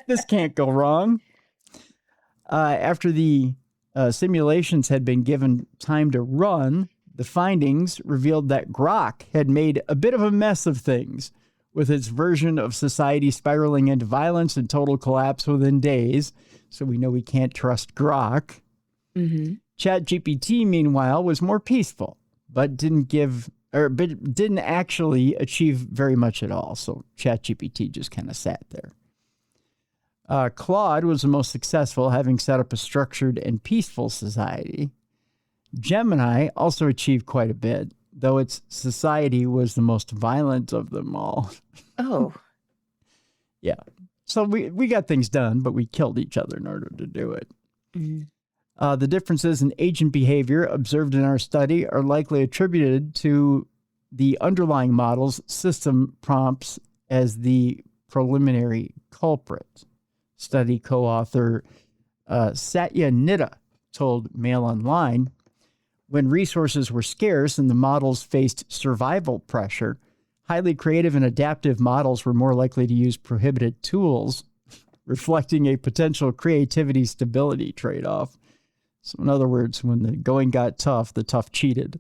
this can't go wrong. After the simulations had been given time to run, the findings revealed that Grok had made a bit of a mess of things, with its version of society spiraling into violence and total collapse within days. So we know we can't trust Grok. Mm-hmm. ChatGPT, meanwhile, was more peaceful, but didn't actually achieve very much at all. So ChatGPT just kind of sat there. Claude was the most successful, having set up a structured and peaceful society. Gemini also achieved quite a bit, though its society was the most violent of them all. Oh. Yeah. So we got things done, but we killed each other in order to do it. Mm-hmm. The differences in agent behavior observed in our study are likely attributed to the underlying model's system prompts as the preliminary culprit. Study co-author Satya Nidda told Mail Online, when resources were scarce and the models faced survival pressure, highly creative and adaptive models were more likely to use prohibited tools, reflecting a potential creativity stability trade-off. So in other words, when the going got tough, the tough cheated.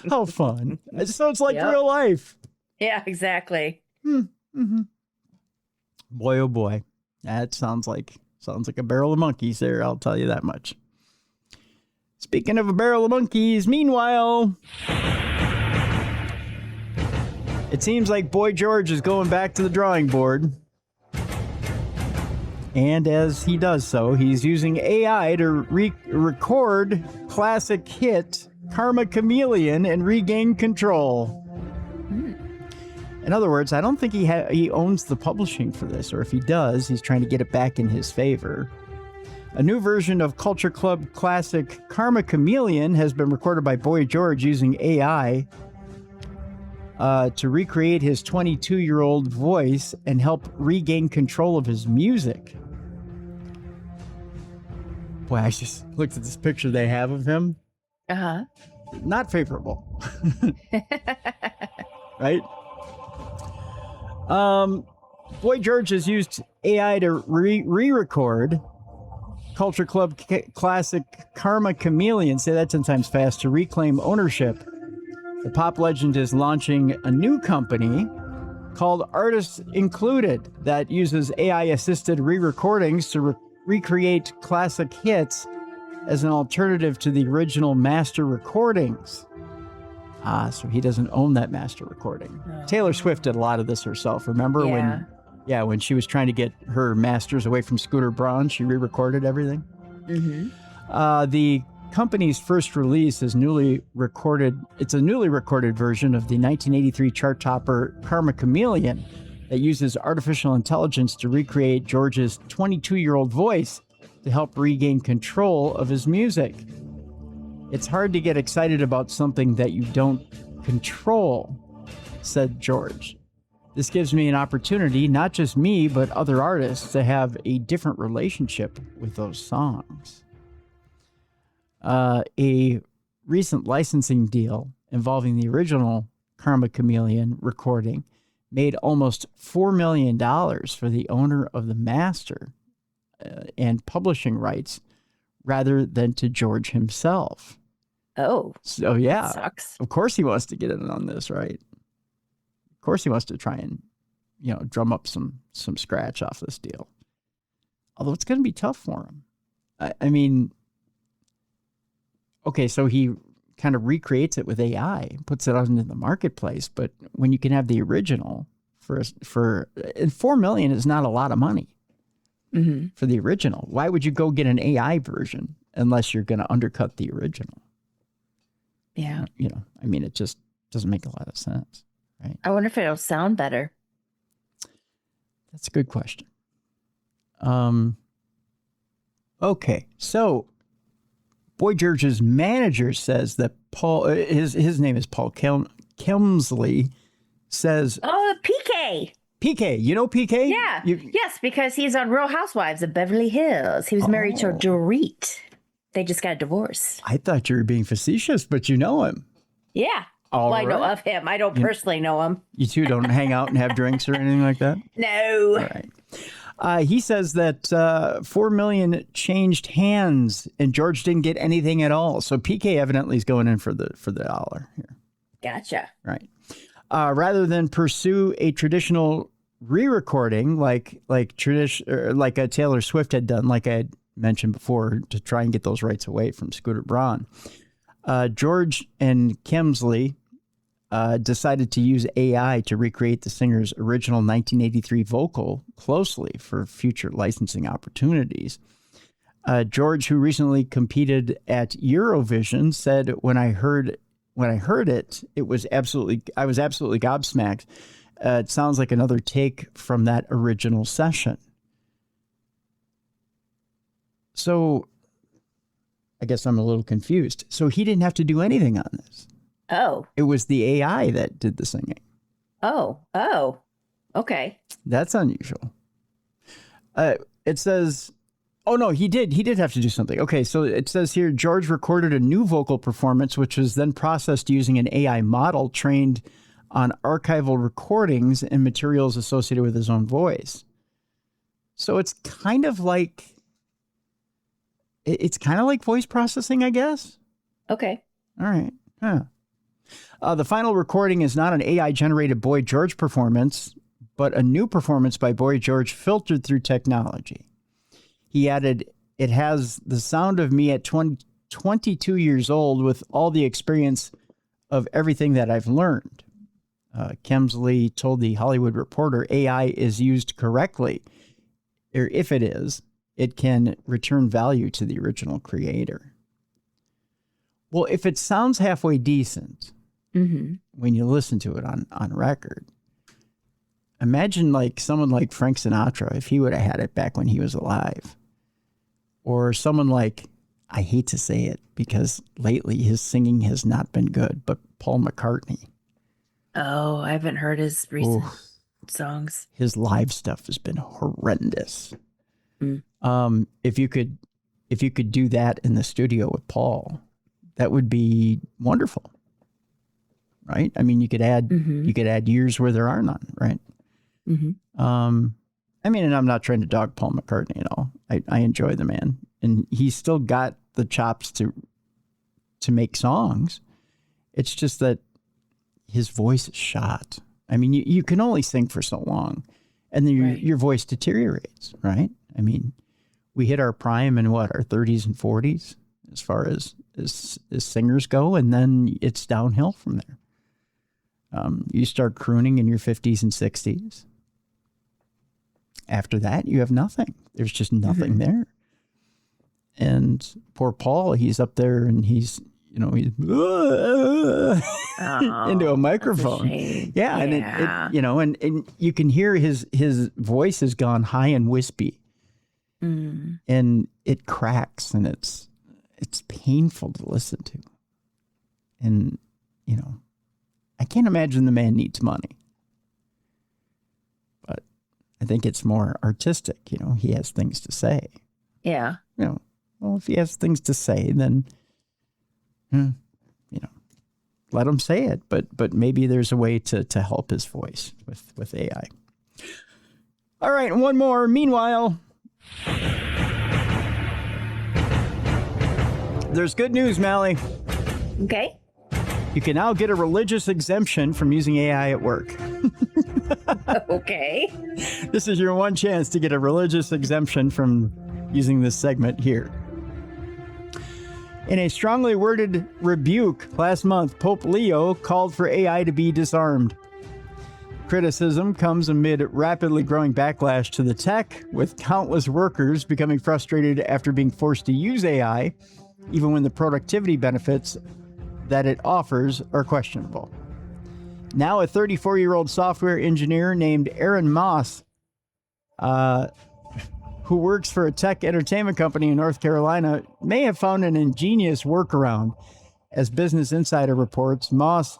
How fun. So it's like real life. Yeah, exactly. Mm-hmm. Boy, oh boy. That sounds like a barrel of monkeys there, I'll tell you that much. Speaking of a barrel of monkeys, meanwhile, it seems like Boy George is going back to the drawing board. And as he does so, he's using AI to record classic hit Karma Chameleon and regain control. In other words, I don't think he owns the publishing for this, or if he does, he's trying to get it back in his favor. A new version of Culture Club classic Karma Chameleon has been recorded by Boy George using AI to recreate his 22-year-old voice and help regain control of his music. Boy, I just looked at this picture they have of him. Uh-huh. Not favorable. Right? Boy George has used AI to re-record Culture Club classic Karma Chameleon, say that 10 times fast, to reclaim ownership. The pop legend is launching a new company called Artists Included that uses AI-assisted re-recordings to recreate classic hits as an alternative to the original master recordings. So he doesn't own that master recording. Oh. Taylor Swift did a lot of this herself. Remember when she was trying to get her masters away from Scooter Braun, she re-recorded everything. Mm-hmm. The company's first release is newly recorded. It's a newly recorded version of the 1983 chart topper Karma Chameleon that uses artificial intelligence to recreate George's 22-year-old voice to help regain control of his music. It's hard to get excited about something that you don't control, said George. This gives me an opportunity, not just me, but other artists, to have a different relationship with those songs. A recent licensing deal involving the original Karma Chameleon recording made almost $4 million for the owner of the master and publishing rights rather than to George himself. Oh. So, yeah. That sucks. Of course he wants to get in on this, right? Of course he wants to try and, drum up some scratch off this deal. Although it's going to be tough for him. I mean, okay, so he kind of recreates it with AI, puts it out into the marketplace. But when you can have the original for and $4 million is not a lot of money for the original. Why would you go get an AI version unless you're going to undercut the original? Yeah. I mean, it just doesn't make a lot of sense, right? I wonder if it'll sound better. That's a good question. Okay, so Boy George's manager says that Paul, his name is Paul Kemsley, says... Oh, PK. PK, you know PK? Yeah. Yes, because he's on Real Housewives of Beverly Hills. He was married to Dorit. They just got a divorce. I thought you were being facetious, but you know him. Yeah. All I know right. of him. I don't personally know him. You two don't hang out and have drinks or anything like that? No. All right. He says that $4 million changed hands and George didn't get anything at all. So PK evidently is going in for the dollar here. Gotcha. Right. Rather than pursue a traditional re-recording like Taylor Swift had done, like I had mentioned before, to try and get those rights away from Scooter Braun, George and Kemsley decided to use AI to recreate the singer's original 1983 vocal closely for future licensing opportunities. George, who recently competed at Eurovision, said, "When I heard it, I was absolutely gobsmacked. It sounds like another take from that original session." So, I guess I'm a little confused. So he didn't have to do anything on this. Oh. It was the AI that did the singing. Oh. Okay. That's unusual. It says, oh no, he did have to do something. Okay, so it says here, George recorded a new vocal performance, which was then processed using an AI model trained on archival recordings and materials associated with his own voice. So it's kind of like voice processing, I guess. Okay. All right. Huh. The final recording is not an AI-generated Boy George performance, but a new performance by Boy George filtered through technology. He added, "It has the sound of me at 22 years old with all the experience of everything that I've learned." Kemsley told The Hollywood Reporter, "AI is used correctly, or if it is, it can return value to the original creator." Well, if it sounds halfway decent when you listen to it on record, imagine like someone like Frank Sinatra, if he would have had it back when he was alive. Or someone like, I hate to say it because lately his singing has not been good, but Paul McCartney. Oh, I haven't heard his recent songs. His live stuff has been horrendous. If you could do that in the studio with Paul, that would be wonderful, right? I mean, you could add years where there are none, right? I mean, and I'm not trying to dog Paul McCartney at all. I enjoy the man, and he's still got the chops to make songs. It's just that his voice is shot. I mean, you can only sing for so long, and then your voice deteriorates, right? I mean, we hit our prime in our 30s and 40s as far as singers go, and then it's downhill from there. You start crooning in your 50s and 60s. After that, you have nothing. There's just nothing there. And poor Paul, he's up there and he's into a microphone. Yeah. And and you can hear his voice has gone high and wispy. And it cracks, and it's painful to listen to. And, I can't imagine the man needs money. But I think it's more artistic. He has things to say. Yeah. Well, if he has things to say, then let him say it. But maybe there's a way to help his voice with AI. All right, and one more. Meanwhile, there's good news, Mallie. Okay. You can now get a religious exemption from using AI at work. Okay. This is your one chance to get a religious exemption from using this segment here. In a strongly worded rebuke last month, Pope Leo called for AI to be disarmed. Criticism comes amid rapidly growing backlash to the tech, with countless workers becoming frustrated after being forced to use AI, even when the productivity benefits that it offers are questionable. Now, a 34-year-old software engineer named Aaron Moss, who works for a tech entertainment company in North Carolina, may have found an ingenious workaround. As Business Insider reports, Moss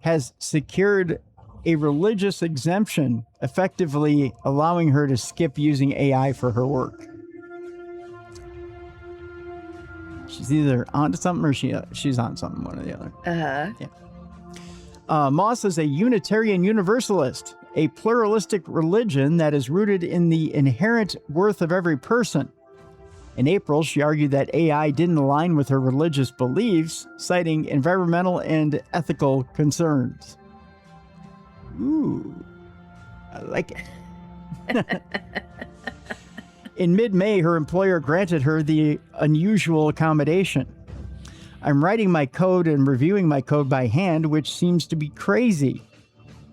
has secured a religious exemption, effectively allowing her to skip using AI for her work. She's either onto something or she's on something, one or the other. Yeah. Moss is a Unitarian Universalist, a pluralistic religion that is rooted in the inherent worth of every person. In April, she argued that AI didn't align with her religious beliefs, citing environmental and ethical concerns. Ooh, I like it. In mid-May, her employer granted her the unusual accommodation. I'm writing my code and reviewing my code by hand, which seems to be crazy,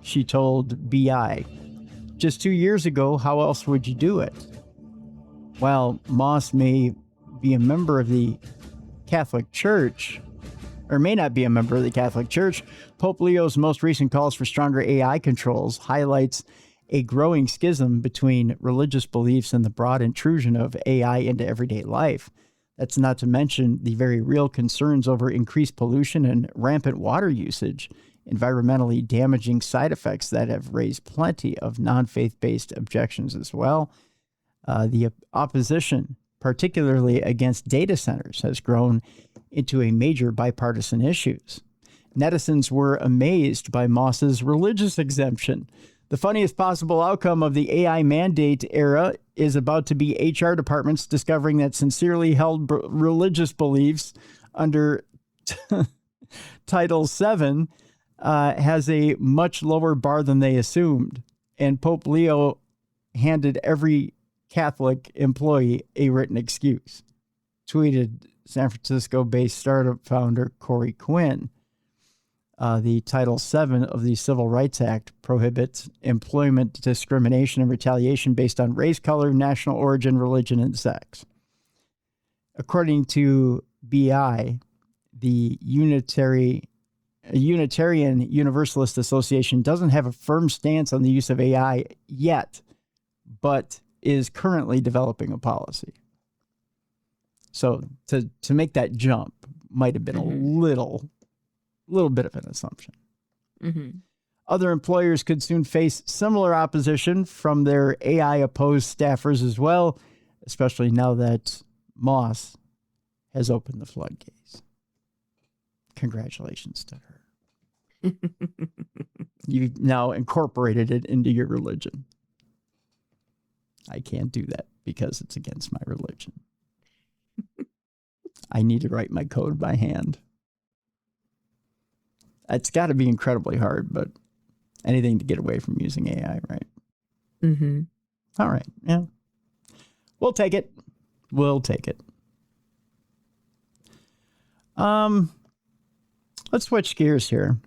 she told BI. Just 2 years ago, how else would you do it? While Moss may be a member of the Catholic Church, or may not be a member of the Catholic Church, Pope Leo's most recent calls for stronger AI controls highlights a growing schism between religious beliefs and the broad intrusion of AI into everyday life. That's not to mention the very real concerns over increased pollution and rampant water usage, environmentally damaging side effects that have raised plenty of non-faith-based objections as well. The opposition, particularly against data centers, has grown into a major bipartisan issue. Netizens were amazed by Moss's religious exemption. The funniest possible outcome of the AI mandate era is about to be HR departments discovering that sincerely held religious beliefs under Title VII has a much lower bar than they assumed. And Pope Leo handed every Catholic employee a written excuse, tweeted San Francisco-based startup founder Corey Quinn. The Title VII of the Civil Rights Act prohibits employment discrimination and retaliation based on race, color, national origin, religion, and sex. According to BI, the Unitarian Universalist Association doesn't have a firm stance on the use of AI yet, but is currently developing a policy. So to make that jump might have been a little bit of an assumption. Mm-hmm. Other employers could soon face similar opposition from their AI-opposed staffers as well, especially now that Moss has opened the floodgates. Congratulations to her. You've now incorporated it into your religion. I can't do that because it's against my religion. I need to write my code by hand. It's got to be incredibly hard, but anything to get away from using AI, right? Mm-hmm. All right. Yeah. We'll take it. We'll take it. Let's switch gears here.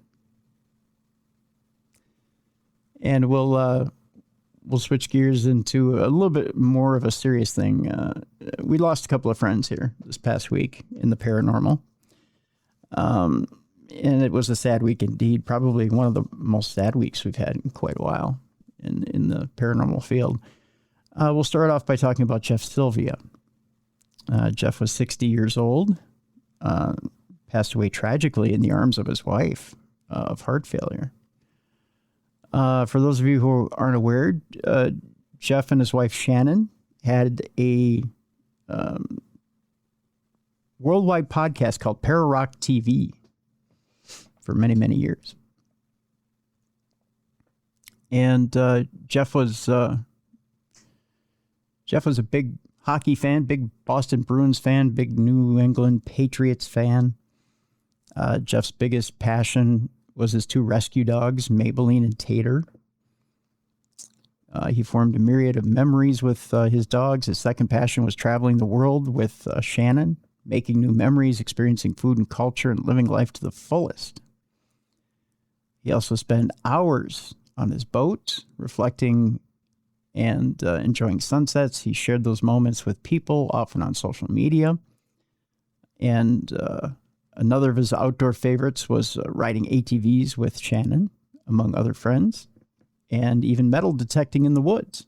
And we'll switch gears into a little bit more of a serious thing. We lost a couple of friends here this past week in the paranormal. And it was a sad week indeed, probably one of the most sad weeks we've had in quite a while in the paranormal field. We'll start off by talking about Jeff Sylvia. Jeff was 60 years old, passed away tragically in the arms of his wife of heart failure. For those of you who aren't aware, Jeff and his wife Shannon had a worldwide podcast called Pararock TV. for many, many years. And Jeff was a big hockey fan, big Boston Bruins fan, big New England Patriots fan. Jeff's biggest passion was his 2 rescue dogs, Maybelline and Tater. He formed a myriad of memories with his dogs. His second passion was traveling the world with Shannon, making new memories, experiencing food and culture, and living life to the fullest. He also spent hours on his boat, reflecting and enjoying sunsets. He shared those moments with people, often on social media. And another of his outdoor favorites was riding ATVs with Shannon, among other friends, and even metal detecting in the woods.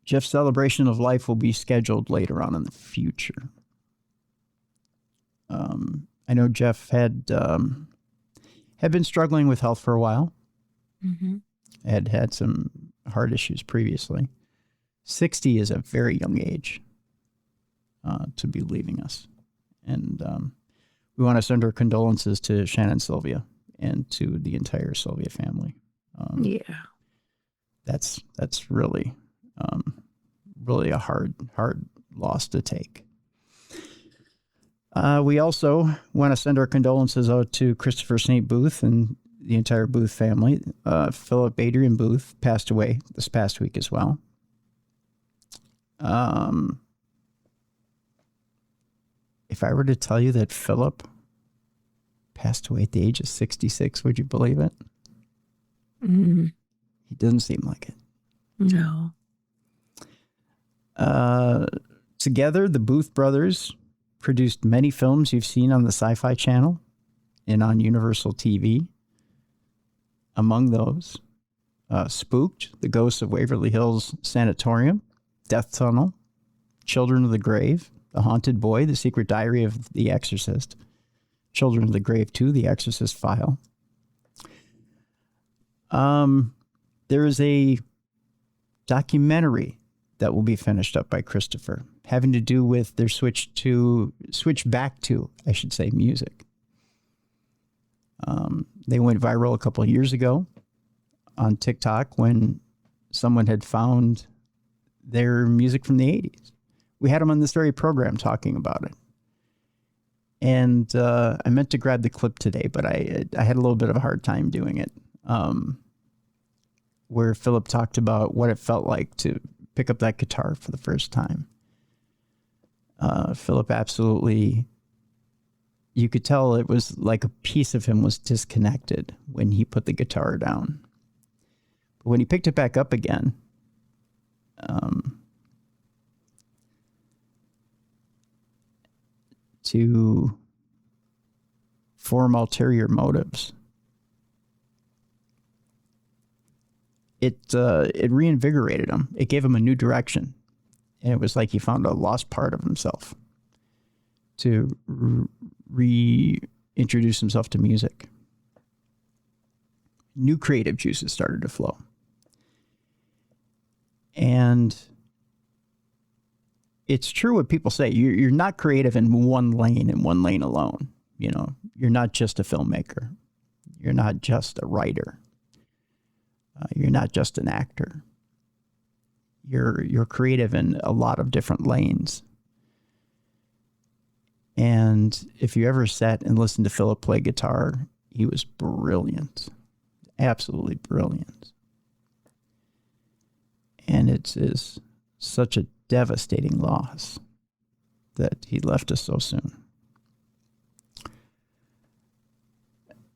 Jeff's celebration of life will be scheduled later on in the future. I know Jeff had been struggling with health for a while. Mm-hmm. Had some heart issues previously. 60 is a very young age to be leaving us. And we want to send our condolences to Shannon Sylvia and to the entire Sylvia family. That's really really a hard loss to take. We also want to send our condolences out to Christopher St. Booth and the entire Booth family. Philip Adrian Booth passed away this past week as well. If I were to tell you that Philip passed away at the age of 66, would you believe it? Mm-hmm. He doesn't seem like it. No. Together, the Booth brothers produced many films you've seen on the Sci-Fi Channel and on Universal TV. Among those, Spooked, The Ghosts of Waverly Hills Sanatorium, Death Tunnel, Children of the Grave, The Haunted Boy, The Secret Diary of the Exorcist, Children of the Grave 2, The Exorcist File. There is a documentary that will be finished up by Christopher, having to do with their switch back to music. They went viral a couple of years ago on TikTok when someone had found their music from the 80s. We had them on this very program talking about it. And I meant to grab the clip today, but I had a little bit of a hard time doing it. Where Philip talked about what it felt like to pick up that guitar for the first time. Philip absolutely, you could tell it was like a piece of him was disconnected when he put the guitar down. But when he picked it back up again, to form ulterior motives, it reinvigorated him. It gave him a new direction. And it was like he found a lost part of himself to reintroduce himself to music. New creative juices started to flow. And it's true what people say. You're not creative in one lane and one lane alone. You know, you're not just a filmmaker. You're not just a writer. You're not just an actor. You're creative in a lot of different lanes. And if you ever sat and listened to Philip play guitar, he was brilliant. Absolutely brilliant. And it's such a devastating loss that he left us so soon.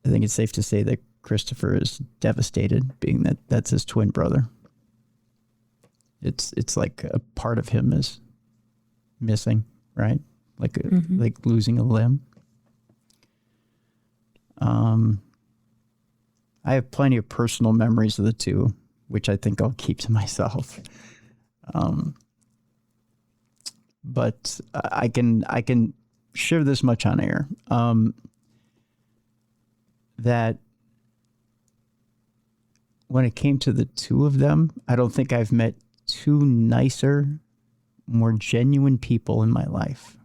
I think it's safe to say that Christopher is devastated, being that that's his twin brother. It's like a part of him is missing, right? Like like losing a limb. I have plenty of personal memories of the two, which I think I'll keep to myself. But I can share this much on air. That when it came to the two of them, I don't think I've met two nicer, more genuine people in my life.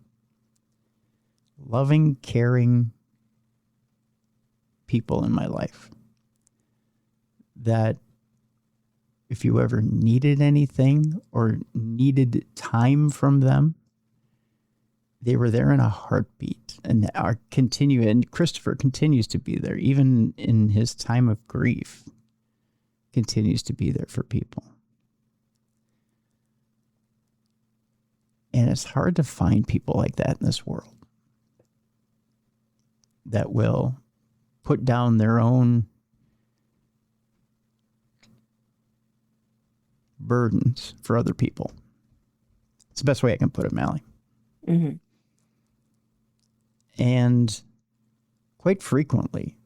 Loving, caring people in my life. That if you ever needed anything or needed time from them, they were there in a heartbeat, and and Christopher continues to be there, even in his time of grief, continues to be there for people. And it's hard to find people like that in this world that will put down their own burdens for other people. It's the best way I can put it, Mallie. Mm-hmm. And quite frequently,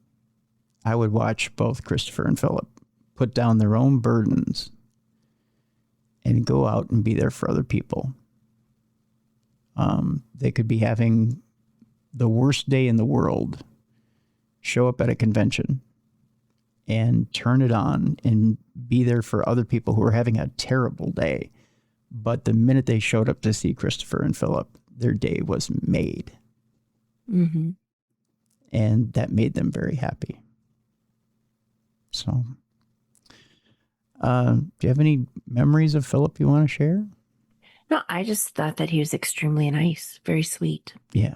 I would watch both Christopher and Philip put down their own burdens and go out and be there for other people. They could be having the worst day in the world, show up at a convention and turn it on and be there for other people who are having a terrible day. But the minute they showed up to see Christopher and Philip, their day was made. Mm-hmm. And that made them very happy. So, do you have any memories of Philip you want to share? No, I just thought that he was extremely nice, very sweet. Yeah.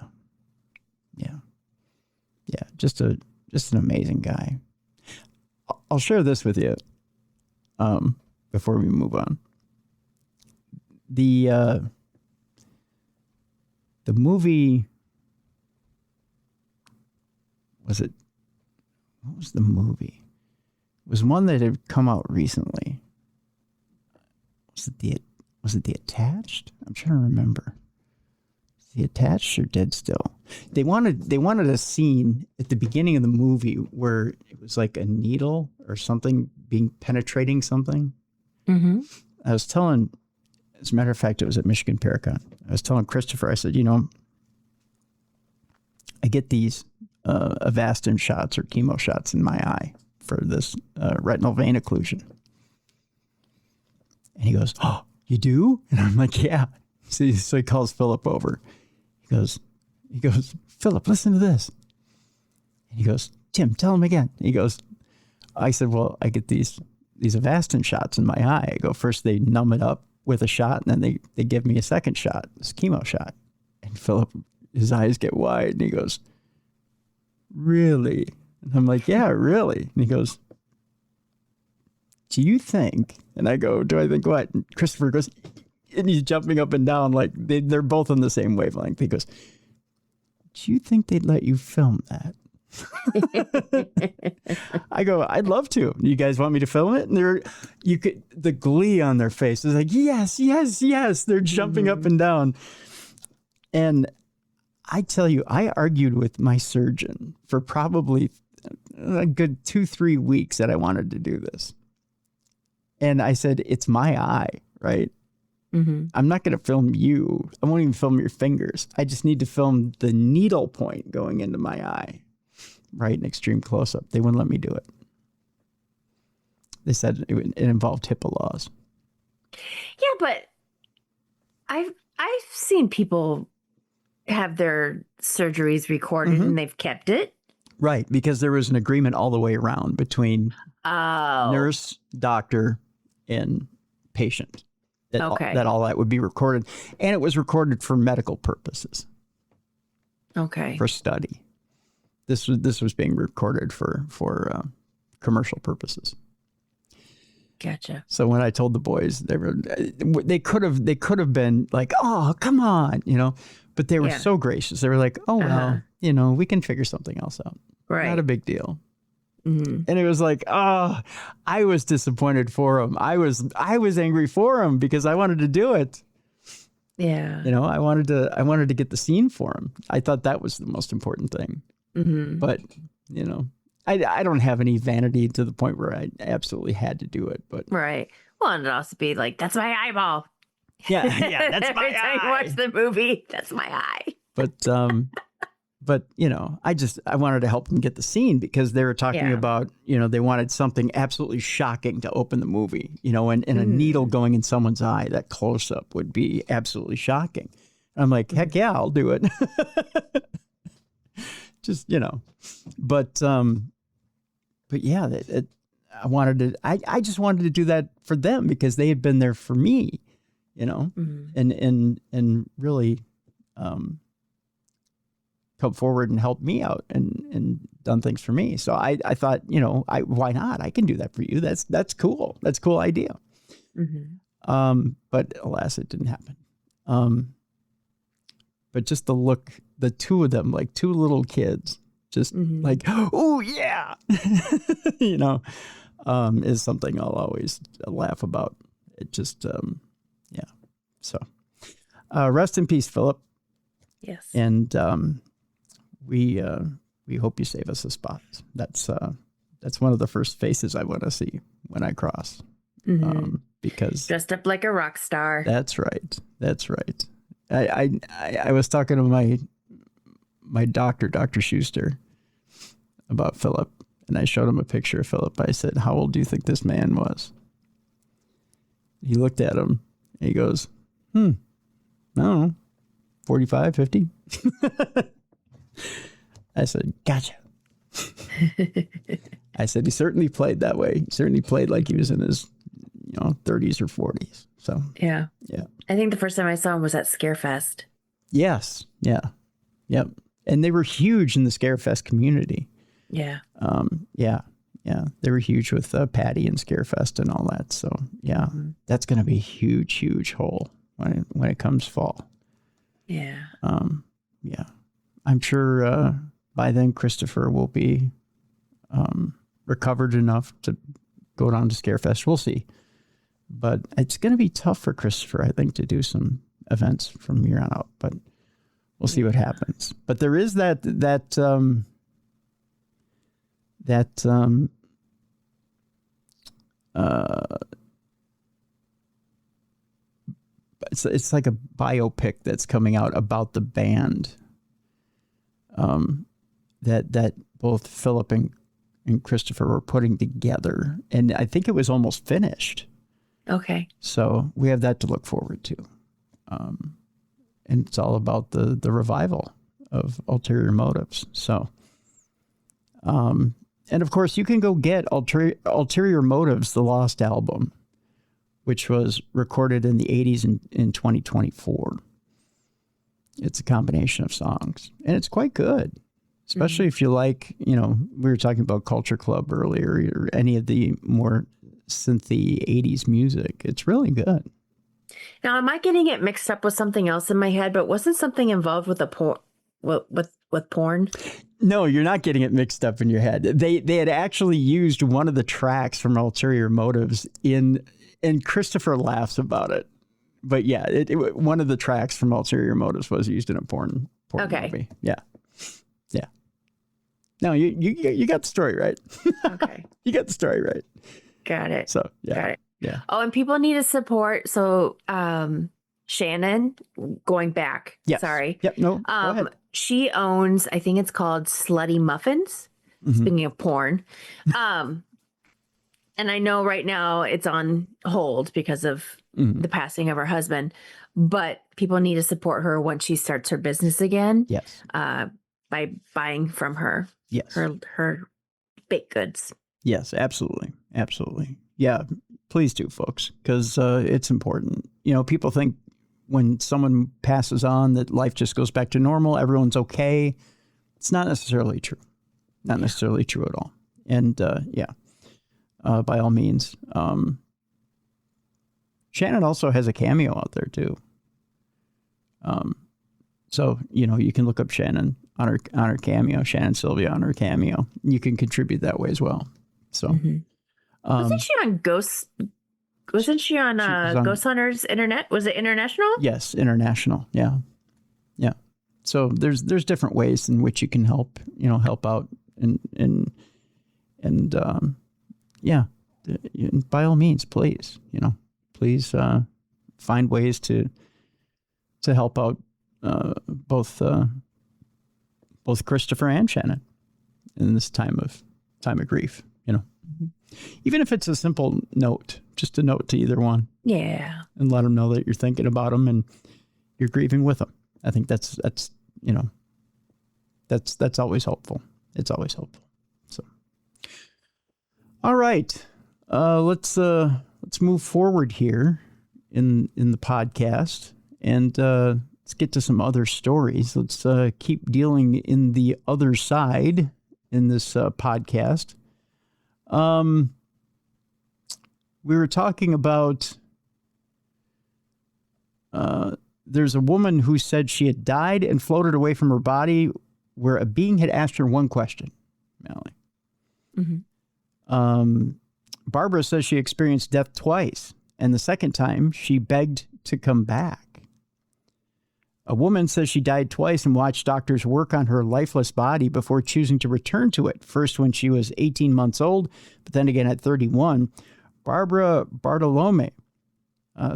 Just an amazing guy. I'll share this with you before we move on. The movie, what was the movie? It was one that had come out recently. Was it The Attached? I'm trying to remember. The Attached or Dead Still? They wanted a scene at the beginning of the movie where it was like a needle or something penetrating something. Mm-hmm. I was telling, as a matter of fact, it was at Michigan Paracon. I was telling Christopher, I said, I get these Avastin shots or chemo shots in my eye for this retinal vein occlusion. And he goes, "Oh, you do?" And I'm like, "Yeah." So he calls Philip over. He goes, "Philip, listen to this." And he goes, "Tim, tell him again." He goes, I said, "Well, I get these Avastin shots in my eye." I go, "First they numb it up with a shot, and then they give me a second shot, this chemo shot." And Philip, his eyes get wide, and he goes, "Really?" And I'm like, "Yeah, really." And he goes, "Do you think?" And I go, "Do I think what?" And Christopher goes, and he's jumping up and down like they're both on the same wavelength. He goes, "Do you think they'd let you film that?" I go, "I'd love to. You guys want me to film it?" And the glee on their face is like, yes, yes, yes. They're jumping up and down. And I tell you, I argued with my surgeon for probably a good 2-3 weeks that I wanted to do this. And I said, "It's my eye, right? Mm-hmm. I'm not going to film you. I won't even film your fingers. I just need to film the needle point going into my eye, right? In extreme close-up." They wouldn't let me do it. They said it involved HIPAA laws. Yeah, but I've seen people have their surgeries recorded and they've kept it. Right, because there was an agreement all the way around between nurse, doctor, and patient. That all that would be recorded. And it was recorded for medical purposes. Okay. For study. This was being recorded for commercial purposes. Gotcha. So when I told the boys, they could have been like, "Oh, come on," but they were so gracious. They were like, "Oh, well, we can figure something else out. Right. Not a big deal." Mm-hmm. And it was like, oh, I was disappointed for him. I was angry for him because I wanted to do it. Yeah. I wanted to get the scene for him. I thought that was the most important thing. Mm-hmm. But, I don't have any vanity to the point where I absolutely had to do it. But right. Well, and it'd also be like, that's my eyeball. Yeah, that's my Every time eye. you watch the movie, that's my eye. But But, I wanted to help them get the scene because they were talking about, they wanted something absolutely shocking to open the movie, and a needle going in someone's eye. That close up would be absolutely shocking. I'm like, heck yeah, I'll do it. Just, but yeah, I just wanted to do that for them because they had been there for me, and really, come forward and help me out and done things for me. So I thought, why not? I can do that for you. That's cool. That's a cool idea. But alas, it didn't happen. But just the look, the two of them, like two little kids, just like, oh yeah, is something I'll always laugh about. It just, yeah. So rest in peace, Philip. Yes. And, we hope you save us a spot. That's one of the first faces I want to see when I cross, because dressed up like a rock star. That's right. That's right. I was talking to my doctor, Dr. Schuster, about Philip, and I showed him a picture of Philip. I said, "How old do you think this man was?" He looked at him and he goes, I don't know, 45, 50. I said, gotcha. I said, he certainly played that way. He certainly played like he was in his, 30s or 40s. So, yeah. Yeah. I think the first time I saw him was at Scarefest. Yes. Yeah. Yep. And they were huge in the Scarefest community. Yeah. Yeah. Yeah. They were huge with Patty and Scarefest and all that. So, yeah, that's going to be a huge, huge hole when it comes fall. Yeah. Yeah. I'm sure by then Christopher will be recovered enough to go down to Scarefest. We'll see. But it's going to be tough for Christopher, I think, to do some events from here on out. But we'll see what happens. But there is it's like a biopic that's coming out about the band that both Philip and Christopher were putting together. And I think it was almost finished. Okay. So we have that to look forward to. And it's all about the revival of Ulterior Motives. So, and of course you can go get Ulterior Motives, the Lost Album, which was recorded in the 80s in 2024. It's a combination of songs, and it's quite good, especially if you like, we were talking about Culture Club earlier, or any of the more synthy 80s music. It's really good. Now, am I getting it mixed up with something else in my head? But wasn't something involved with with porn? No, you're not getting it mixed up in your head. They had actually used one of the tracks from Ulterior Motives and Christopher laughs about it. But yeah, one of the tracks from Ulterior Motives was used in a porn movie. Yeah. Yeah. No, you got the story right. Okay. You got the story right. Got it. So, yeah. Got it. Yeah. Oh, and people need to support. So, Shannon, going back. Yes. Sorry. Yep. No. Go ahead. She owns, I think it's called Slutty Muffins. Speaking of porn. And I know right now it's on hold because of the passing of her husband, but people need to support her once she starts her business again. Yes. By buying from her. Yes. Her baked goods. Yes, absolutely. Absolutely. Yeah, please do, folks, because it's important. People think when someone passes on that life just goes back to normal, everyone's okay. It's not necessarily true. Not necessarily true at all. And by all means. Shannon also has a cameo out there too. So, you can look up Shannon on her cameo, Shannon Sylvia on her cameo. You can contribute that way as well. So, wasn't she on Ghost? Wasn't she on, Ghost Hunters Internet? Was it international? Yes, international. Yeah, yeah. So there's different ways in which you can help out, and by all means, please, please find ways to help out both the both Christopher and Shannon in this time of grief, even if it's a simple note, just a note to either one. Yeah. And let them know that you're thinking about them and you're grieving with them. I think that's always helpful. It's always helpful. So, all right, let's move forward here in the podcast and let's get to some other stories. Let's keep dealing in the other side in this podcast. We were talking about there's a woman who said she had died and floated away from her body where a being had asked her one question, Mallie. Mm-hmm. Barbara says she experienced death twice, and the second time she begged to come back. A woman says she died twice and watched doctors work on her lifeless body before choosing to return to it, first when she was 18 months old, but then again at 31. Barbara Bartolome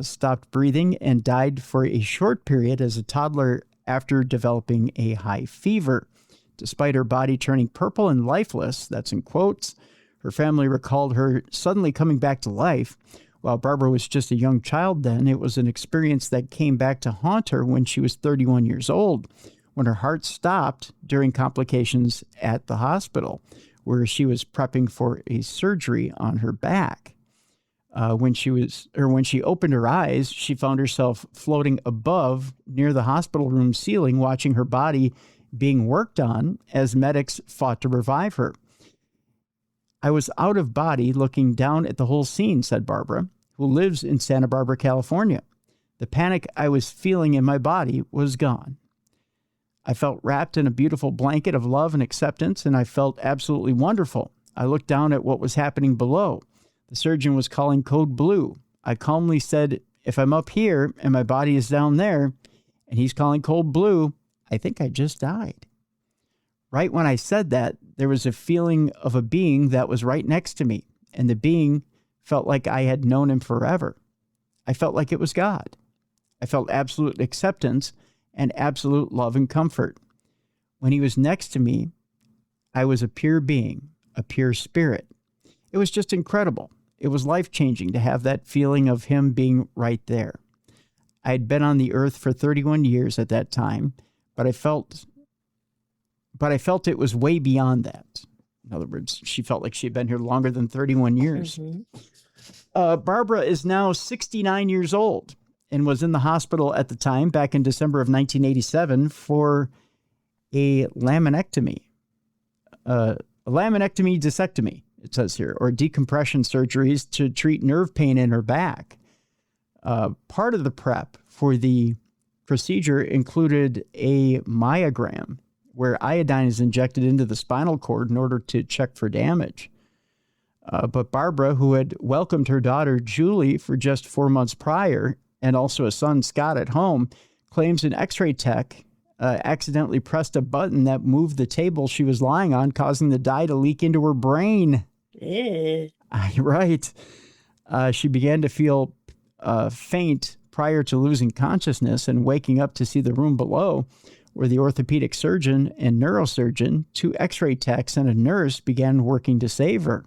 stopped breathing and died for a short period as a toddler after developing a high fever. Despite her body turning purple and lifeless, that's in quotes, her family recalled her suddenly coming back to life. While Barbara was just a young child then, it was an experience that came back to haunt her when she was 31 years old, when her heart stopped during complications at the hospital, where she was prepping for a surgery on her back. When she opened her eyes, she found herself floating above near the hospital room ceiling, watching her body being worked on as medics fought to revive her. I was out of body looking down at the whole scene, said Barbara, who lives in Santa Barbara, California. The panic I was feeling in my body was gone. I felt wrapped in a beautiful blanket of love and acceptance, and I felt absolutely wonderful. I looked down at what was happening below. The surgeon was calling code blue. I calmly said, if I'm up here and my body is down there, and he's calling code blue, I think I just died. Right when I said that, there was a feeling of a being that was right next to me, and the being felt like I had known him forever. I felt like it was God. I felt absolute acceptance and absolute love and comfort. When he was next to me, I was a pure being, a pure spirit. It was just incredible. It was life-changing to have that feeling of him being right there. I had been on the earth for 31 years at that time, but I felt it was way beyond that. In other words, she felt like she had been here longer than 31 years. Mm-hmm. Barbara is now 69 years old and was in the hospital at the time, back in December of 1987, for a laminectomy. Discectomy, it says here, or decompression surgeries to treat nerve pain in her back. Part of the prep for the procedure included a myogram, where iodine is injected into the spinal cord in order to check for damage. But Barbara, who had welcomed her daughter Julie for just 4 months prior, and also a son Scott at home, claims an x-ray tech accidentally pressed a button that moved the table she was lying on, causing the dye to leak into her brain. Right. She began to feel faint prior to losing consciousness and waking up to see the room below, where the orthopedic surgeon and neurosurgeon, 2 x-ray techs, and a nurse began working to save her.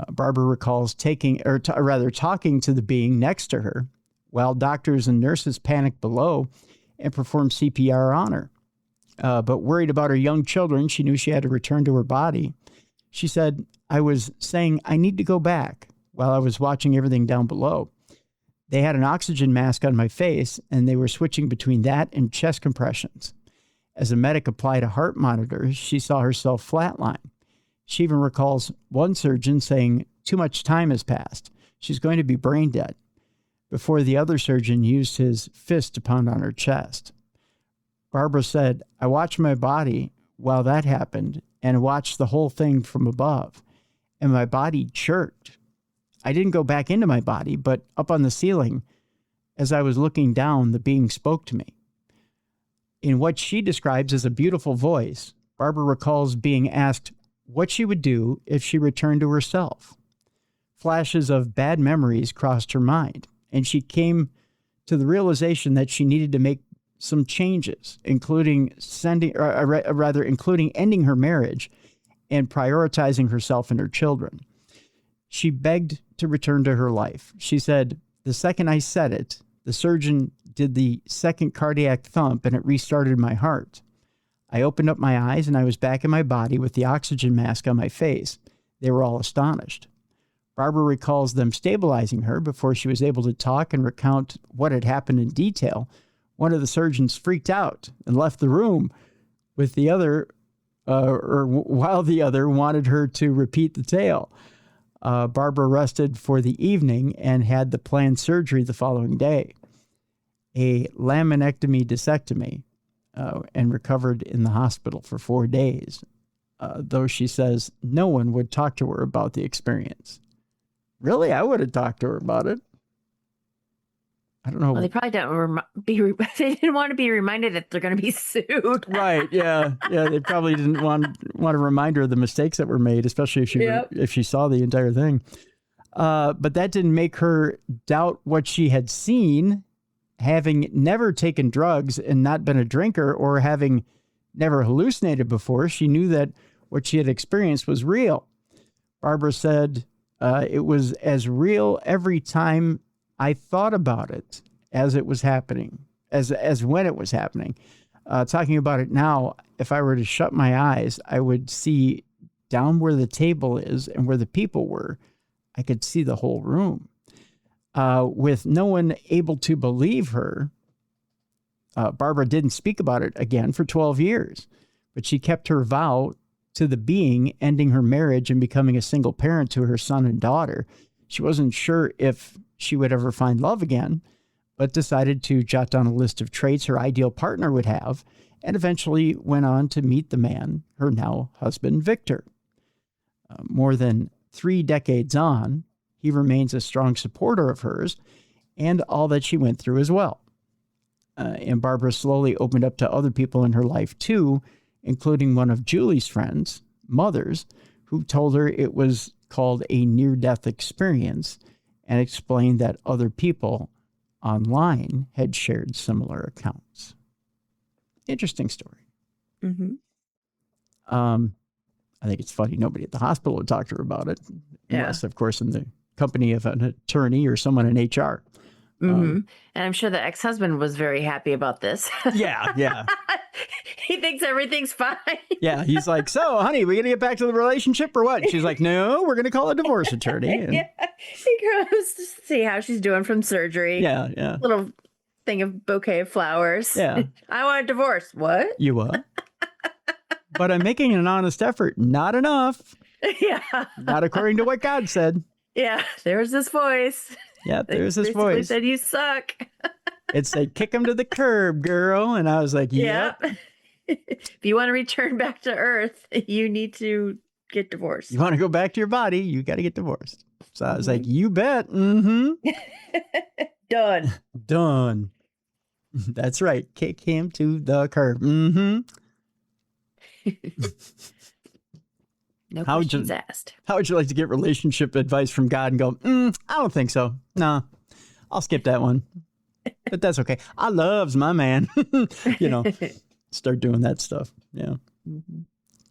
Barbara recalls talking to the being next to her, while doctors and nurses panicked below and performed CPR on her. But worried about her young children, she knew she had to return to her body. She said, I was saying I need to go back while I was watching everything down below. They had an oxygen mask on my face, and they were switching between that and chest compressions. As a medic applied a heart monitor, she saw herself flatline. She even recalls one surgeon saying, too much time has passed. She's going to be brain dead, before the other surgeon used his fist to pound on her chest. Barbara said, I watched my body while that happened and watched the whole thing from above, and my body jerked. I didn't go back into my body, but up on the ceiling, as I was looking down, the being spoke to me. In what she describes as a beautiful voice, Barbara recalls being asked what she would do if she returned to herself. Flashes of bad memories crossed her mind, and she came to the realization that she needed to make some changes, including including ending her marriage and prioritizing herself and her children. She begged to return to her life. She said, "The second I said it, the surgeon did the second cardiac thump and it restarted my heart. I opened up my eyes and I was back in my body with the oxygen mask on my face. They were all astonished." Barbara recalls them stabilizing her before she was able to talk and recount what had happened in detail. One of the surgeons freaked out and left the room with the other, while the other wanted her to repeat the tale. Barbara rested for the evening and had the planned surgery the following day, a laminectomy discectomy, and recovered in the hospital for 4 days, though she says no one would talk to her about the experience. Really? I would have talked to her about it. I don't know. Well, they probably don't they didn't want to be reminded that they're going to be sued. Right. Yeah. Yeah. They probably didn't want to remind her of the mistakes that were made, especially if she saw the entire thing. But that didn't make her doubt what she had seen, having never taken drugs and not been a drinker, or having never hallucinated before. She knew that what she had experienced was real. Barbara said, it was as real every time I thought about it as it was happening, as when it was happening. Talking about it now, if I were to shut my eyes, I would see down where the table is and where the people were. I could see the whole room. With no one able to believe her, Barbara didn't speak about it again for 12 years, but she kept her vow to the being, ending her marriage and becoming a single parent to her son and daughter. She wasn't sure if she would ever find love again, but decided to jot down a list of traits her ideal partner would have, and eventually went on to meet the man, her now husband, Victor. More than 3 decades on, he remains a strong supporter of hers and all that she went through as well. And Barbara slowly opened up to other people in her life too, including one of Julie's friends, Mother's, who told her it was called a near-death experience and explained that other people online had shared similar accounts. Interesting story. Mm-hmm. I think it's funny nobody at the hospital would talk to her about it, unless, of course, in the company of an attorney or someone in HR. Mm-hmm. And I'm sure the ex-husband was very happy about this. Yeah. He thinks everything's fine. Yeah, he's like, "So, honey, we gonna get back to the relationship or what?" She's like, "No, we're gonna call a divorce attorney." And He goes to see how she's doing from surgery. Yeah. Little thing of bouquet of flowers. Yeah. I want a divorce. What? You what? But I'm making an honest effort. Not enough. Yeah. Not according to what God said. Yeah. There's this voice. Yeah, there's this Basically voice. said, "You suck." It's like, "Kick him to the curb, girl." And I was like, "Yep. If you want to return back to Earth, you need to get divorced. You want to go back to your body, you got to get divorced." So I was like, "You bet." Mm-hmm. Done. That's right. Kick him to the curb. Mm-hmm. No questions asked. How would you like to get relationship advice from God and go, "I don't think so. No, I'll skip that one." But that's okay. I loves my man. Start doing that stuff. Yeah. Mm-hmm.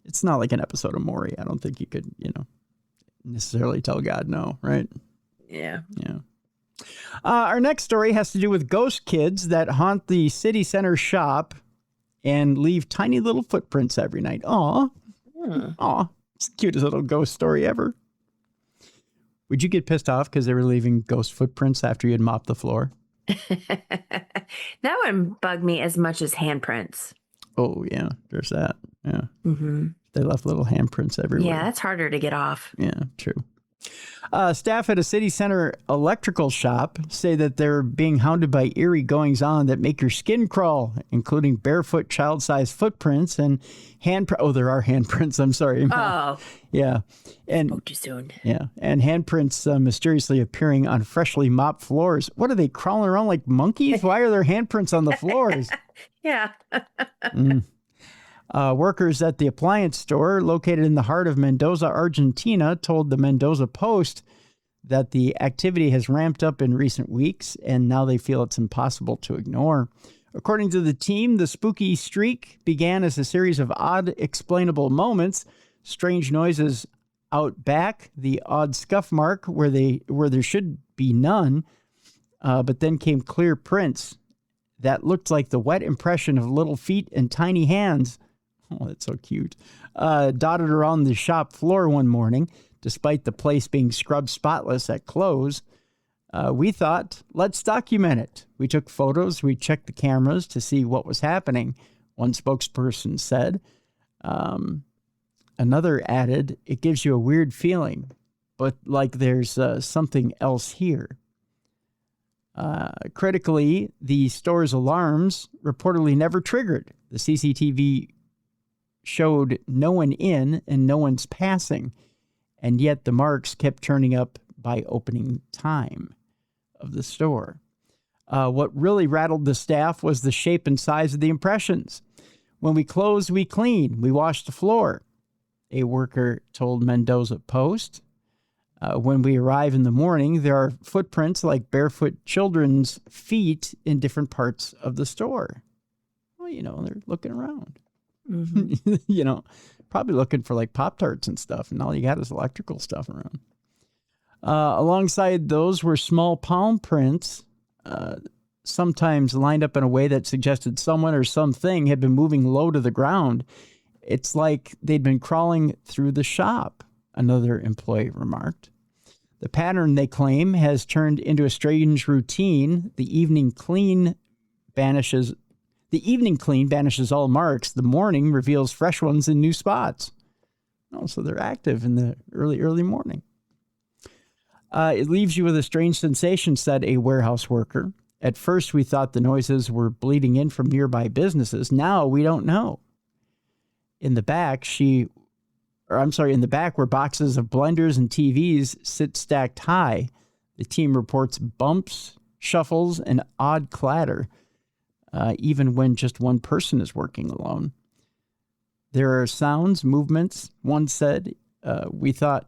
It's not like an episode of Maury. I don't think you could, necessarily tell God no, right? Yeah. Yeah. Our next story has to do with ghost kids that haunt the city center shop and leave tiny little footprints every night. Aw. Aw. It's the cutest little ghost story ever. Would you get pissed off because they were leaving ghost footprints after you had mopped the floor? That wouldn't bug me as much as handprints. Oh, yeah. There's that. Yeah. Mm-hmm. They left little handprints everywhere. Yeah, that's harder to get off. Yeah, true. Staff at a city center electrical shop say that they're being hounded by eerie goings-on that make your skin crawl, including barefoot child-sized footprints and there are handprints. I'm sorry. Oh. Yeah. And spoke too soon. Yeah. And handprints mysteriously appearing on freshly mopped floors. What are they, crawling around like monkeys? Why are there handprints on the floors? Yeah. Workers at the appliance store located in the heart of Mendoza, Argentina, told the Mendoza Post that the activity has ramped up in recent weeks, and now they feel it's impossible to ignore. According to the team, the spooky streak began as a series of odd, explainable moments, strange noises out back, the odd scuff mark where there should be none, but then came clear prints that looked like the wet impression of little feet and tiny hands. Oh, that's so cute. Dotted around the shop floor one morning, despite the place being scrubbed spotless at close. We thought, let's document it. We took photos. We checked the cameras to see what was happening, one spokesperson said. Another added, it gives you a weird feeling, but like there's something else here. Critically, the store's alarms reportedly never triggered. The CCTV showed no one in and no one's passing, and yet the marks kept turning up by opening time of the store. What really rattled the staff was the shape and size of the impressions. When we close, we clean. We wash the floor, a worker told Mendoza Post. When we arrive in the morning, there are footprints like barefoot children's feet in different parts of the store. Well, they're looking around. Mm-hmm. Probably looking for like Pop-Tarts and stuff, and all you got is electrical stuff around. Alongside those were small palm prints, sometimes lined up in a way that suggested someone or something had been moving low to the ground. It's like they'd been crawling through the shop, another employee remarked. The pattern, they claim, has turned into a strange routine. The evening clean banishes all marks. The morning reveals fresh ones in new spots. Oh, so they're active in the early morning. It leaves you with a strange sensation, said a warehouse worker. At first, we thought the noises were bleeding in from nearby businesses. Now we don't know. In the back, where boxes of blenders and TVs sit stacked high, the team reports bumps, shuffles, and odd clatter, even when just one person is working alone. There are sounds, movements. One said, we thought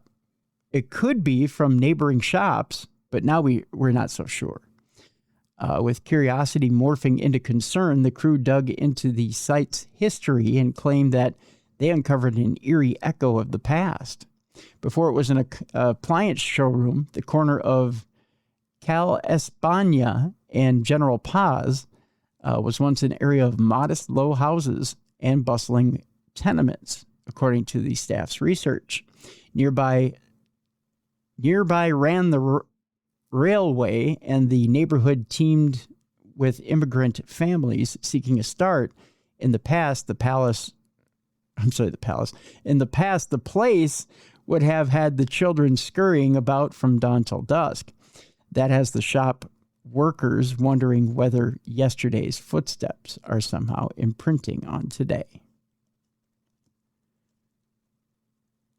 it could be from neighboring shops, but now we're not so sure. With curiosity morphing into concern, the crew dug into the site's history and claimed that they uncovered an eerie echo of the past. Before it was an appliance showroom, the corner of Cal España and General Paz was once an area of modest low houses and bustling tenements, according to the staff's research. Nearby ran the railway, and the neighborhood teemed with immigrant families seeking a start. In the past, the place would have had the children scurrying about from dawn till dusk. That has the shop workers wondering whether yesterday's footsteps are somehow imprinting on today.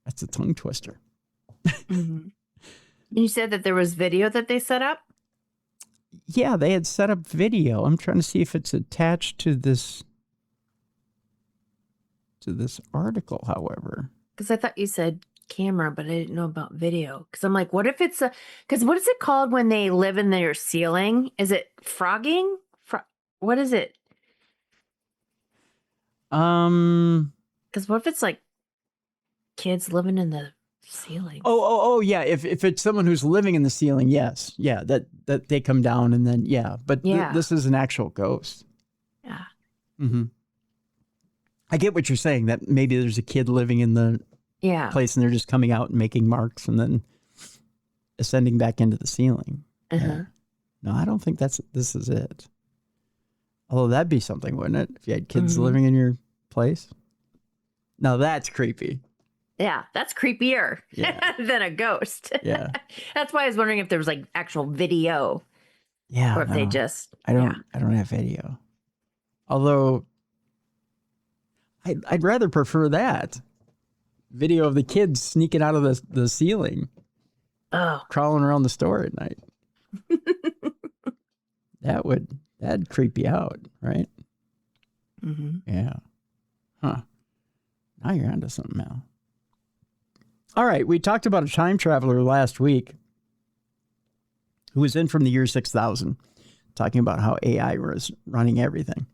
That's a tongue twister. Mm-hmm. You said that there was video that they set up? Yeah, they had set up video. I'm trying to see if it's attached to this article, however. Because I thought you said camera, but I didn't know about video. Because I'm like, what if it's because what is it called when they live in their ceiling? Is it frogging? What is it? Because what if it's like kids living in the ceiling? Oh, yeah. If it's someone who's living in the ceiling, yes. Yeah, that they come down and then, yeah. But this is an actual ghost. Yeah. Mm-hmm. I get what you're saying, that maybe there's a kid living in the place and they're just coming out and making marks and then ascending back into the ceiling. Uh-huh. Yeah. No, I don't think this is it. Although that'd be something, wouldn't it? If you had kids living in your place. Now that's creepy. Yeah, that's creepier than a ghost. Yeah. That's why I was wondering if there was like actual video. Yeah. Or if they just I don't have video. Although I'd rather prefer that. Video of the kids sneaking out of the ceiling. Oh. Crawling around the store at night. That'd creep you out, right? Mm-hmm. Yeah. Huh. Now you're onto something, Mal. All right, we talked about a time traveler last week who was in from the year 6000. talking about how AI was running everything.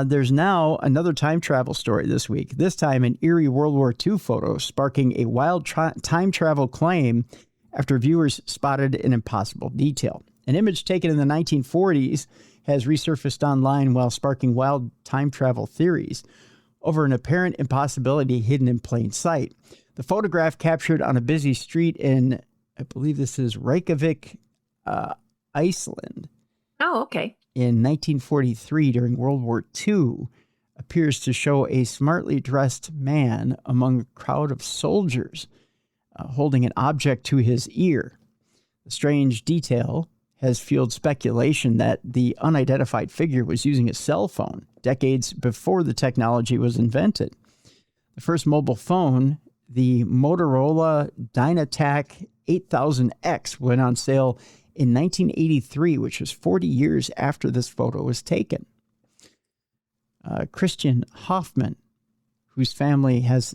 There's now another time travel story this week, this time an eerie World War II photo sparking a wild time travel claim after viewers spotted an impossible detail. An image taken in the 1940s has resurfaced online while sparking wild time travel theories over an apparent impossibility hidden in plain sight. The photograph captured on a busy street in, I believe this is Reykjavik, Iceland. Oh, okay. In 1943 during World War II appears to show a smartly dressed man among a crowd of soldiers holding an object to his ear. The strange detail has fueled speculation that the unidentified figure was using a cell phone decades before the technology was invented. The first mobile phone, the Motorola Dynatac 8000X, went on sale in 1983, which was 40 years after this photo was taken. Christian Hoffman, whose family has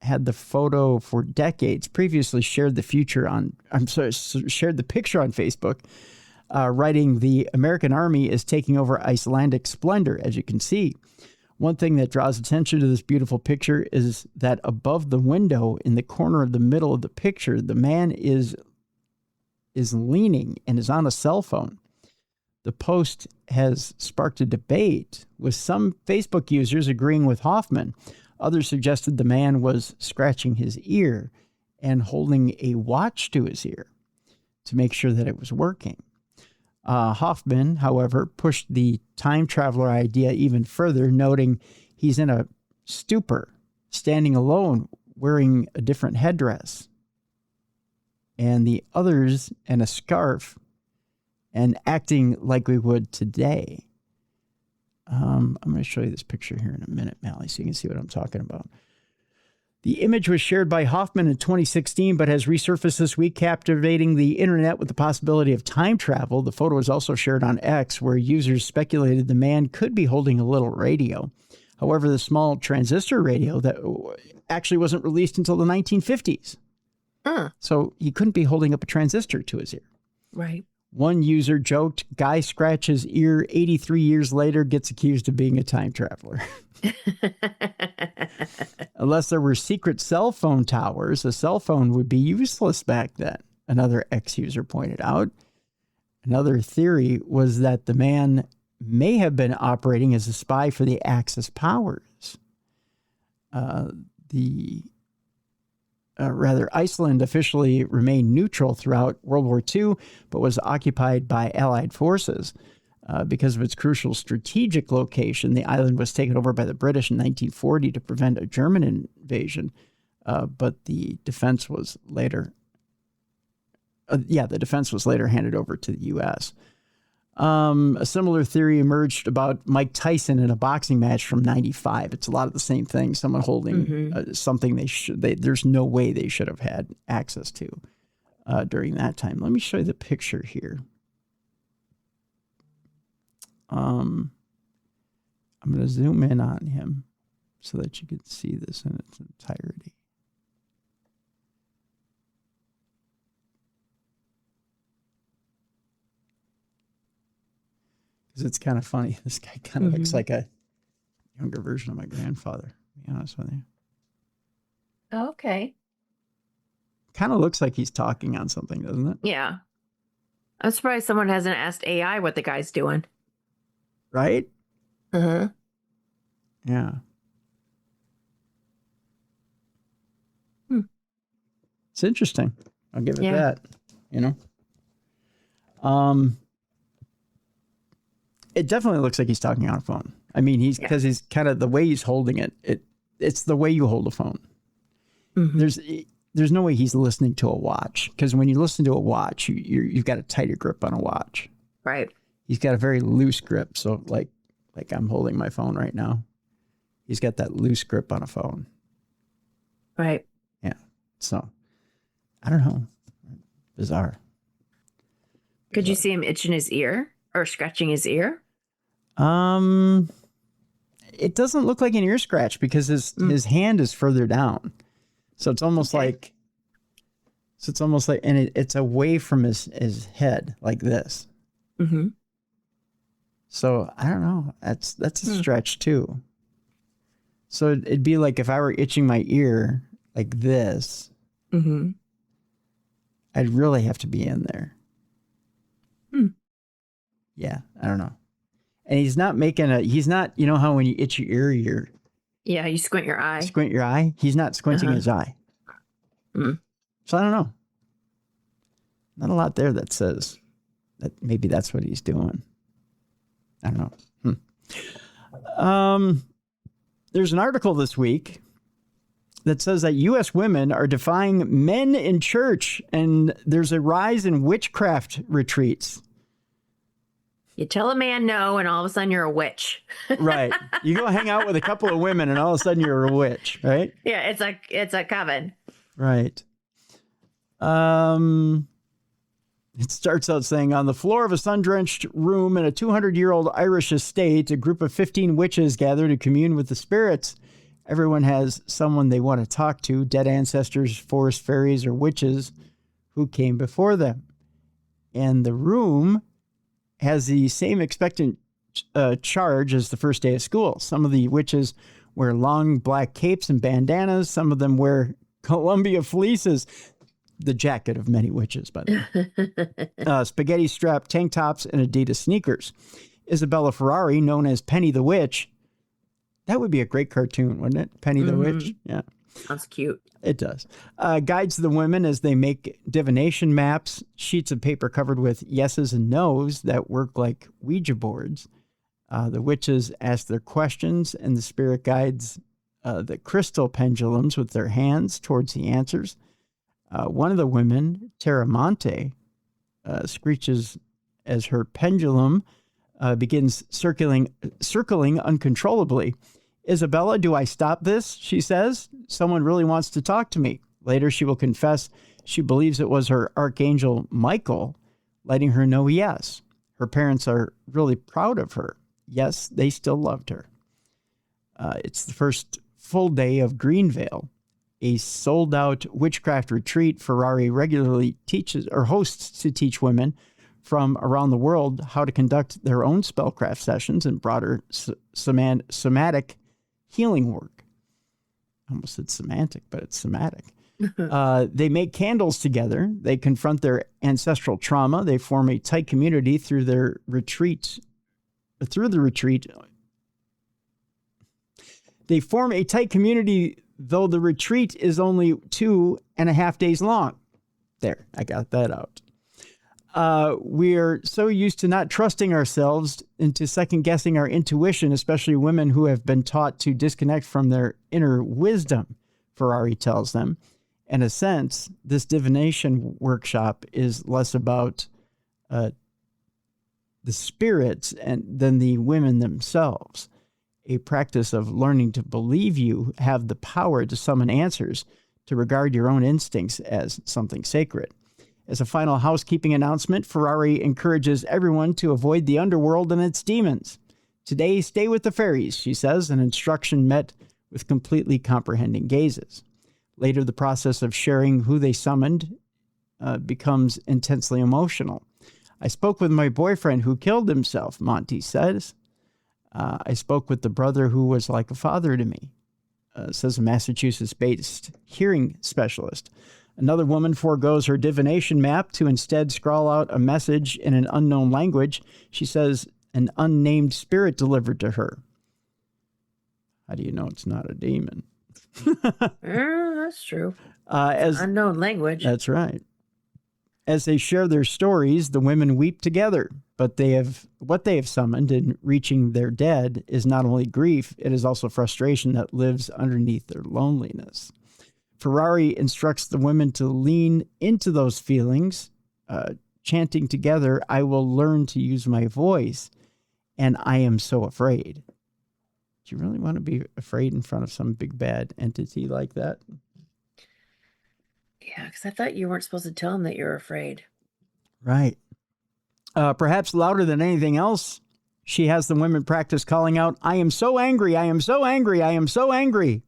had the photo for decades, previously shared the picture on Facebook, writing, "The American Army is taking over Icelandic splendor, as you can see. One thing that draws attention to this beautiful picture is that above the window in the corner of the middle of the picture, the man is leaning and is on a cell phone." The post has sparked a debate, with some Facebook users agreeing with Hoffman. Others suggested the man was scratching his ear and holding a watch to his ear to make sure that it was working. Hoffman, however, pushed the time traveler idea even further, noting he's in a stupor, standing alone, wearing a different headdress, and the others in a scarf, and acting like we would today. I'm going to show you this picture here in a minute, Mallie, so you can see what I'm talking about. The image was shared by Hoffman in 2016, but has resurfaced this week, captivating the internet with the possibility of time travel. The photo was also shared on X, where users speculated the man could be holding a little radio. However, the small transistor radio that actually wasn't released until the 1950s. So he couldn't be holding up a transistor to his ear. Right. One user joked, "Guy scratches ear 83 years later, gets accused of being a time traveler." Unless there were secret cell phone towers, a cell phone would be useless back then, another ex-user pointed out. Another theory was that the man may have been operating as a spy for the Axis powers. Iceland officially remained neutral throughout World War II, but was occupied by Allied forces. Because of its crucial strategic location, the island was taken over by the British in 1940 to prevent a German invasion. But the defense was later, handed over to the U.S. A similar theory emerged about Mike Tyson in a boxing match from 95. It's a lot of the same thing. Someone holding something there's no way they should have had access to during that time. Let me show you the picture here. I'm going to zoom in on him so that you can see this in its entirety. Because it's kind of funny. This guy kind of looks like a younger version of my grandfather, to be honest with you. Okay. Kind of looks like he's talking on something, doesn't it? Yeah. I'm surprised someone hasn't asked AI what the guy's doing. Right? Uh-huh. Yeah. It's interesting. I'll give it that, you know? It definitely looks like he's talking on a phone. I mean, because he's kind of the way he's holding it. It's the way you hold a phone. There's no way he's listening to a watch, because when you listen to a watch, you've got a tighter grip on a watch. Right. He's got a very loose grip. So like I'm holding my phone right now. He's got that loose grip on a phone. Right. Yeah. So I don't know. Bizarre. Could you see him itching his ear or scratching his ear? It doesn't look like an ear scratch because his hand is further down. So it's almost like, and it's away from his head like this. So I don't know. That's a stretch too. So it'd be like if I were itching my ear like this, I'd really have to be in there. Yeah, I don't know. And he's not, you know how when you itch your ear, you squint your eye. He's not squinting his eye. So I don't know. Not a lot there that says that maybe that's what he's doing. I don't know. There's an article this week that says that U.S. women are defying men in church, and there's a rise in witchcraft retreats. You tell a man no, and all of a sudden you're a witch. Right. You go hang out with a couple of women, and all of a sudden you're a witch, right? Yeah, it's a coven. Right. It starts out saying, on the floor of a sun-drenched room in a 200-year-old Irish estate, a group of 15 witches gather to commune with the spirits. Everyone has someone they want to talk to, dead ancestors, forest fairies, or witches who came before them. And the room has the same expectant charge as the first day of school. Some of the witches wear long black capes and bandanas. Some of them wear Columbia fleeces. The jacket of many witches, by the way. Spaghetti strap tank tops and Adidas sneakers. Isabella Ferrari, known as Penny the Witch. That would be a great cartoon, wouldn't it? Penny the Witch. Yeah. Sounds cute. It does. Guides the women as they make divination maps, sheets of paper covered with yeses and nos that work like Ouija boards. The witches ask their questions, and the spirit guides the crystal pendulums with their hands towards the answers. One of the women, Terramonte, screeches as her pendulum begins circling uncontrollably. Isabella, do I stop this? She says. Someone really wants to talk to me. Later, she will confess she believes it was her archangel, Michael, letting her know yes. Her parents are really proud of her. Yes, they still loved her. It's the first full day of Greenvale, a sold-out witchcraft retreat. Ferrari regularly teaches or hosts to teach women from around the world how to conduct their own spellcraft sessions and broader somatic healing work. I almost said semantic, but it's somatic. They make candles together. They confront their ancestral trauma. They form a tight community through the retreat. They form a tight community, though the retreat is only 2.5 days long. There, I got that out. We're so used to not trusting ourselves into second-guessing our intuition, especially women who have been taught to disconnect from their inner wisdom, Ferrari tells them. In a sense, this divination workshop is less about the spirits than the women themselves. A practice of learning to believe you have the power to summon answers, to regard your own instincts as something sacred. As a final housekeeping announcement, Ferrari encourages everyone to avoid the underworld and its demons. Today, stay with the fairies, she says, an instruction met with completely comprehending gazes. Later, the process of sharing who they summoned becomes intensely emotional. I spoke with my boyfriend who killed himself, Monty says. I spoke with the brother who was like a father to me, says a Massachusetts-based hearing specialist. Another woman forgoes her divination map to instead scrawl out a message in an unknown language. She says an unnamed spirit delivered to her. How do you know it's not a demon? That's true. As unknown language. That's right. As they share their stories, the women weep together. But what they have summoned in reaching their dead is not only grief, it is also frustration that lives underneath their loneliness. Ferrari instructs the women to lean into those feelings, chanting together, I will learn to use my voice, and I am so afraid. Do you really want to be afraid in front of some big bad entity like that? Yeah, because I thought you weren't supposed to tell them that you're afraid. Right. Perhaps louder than anything else, she has the women practice calling out, I am so angry, I am so angry, I am so angry.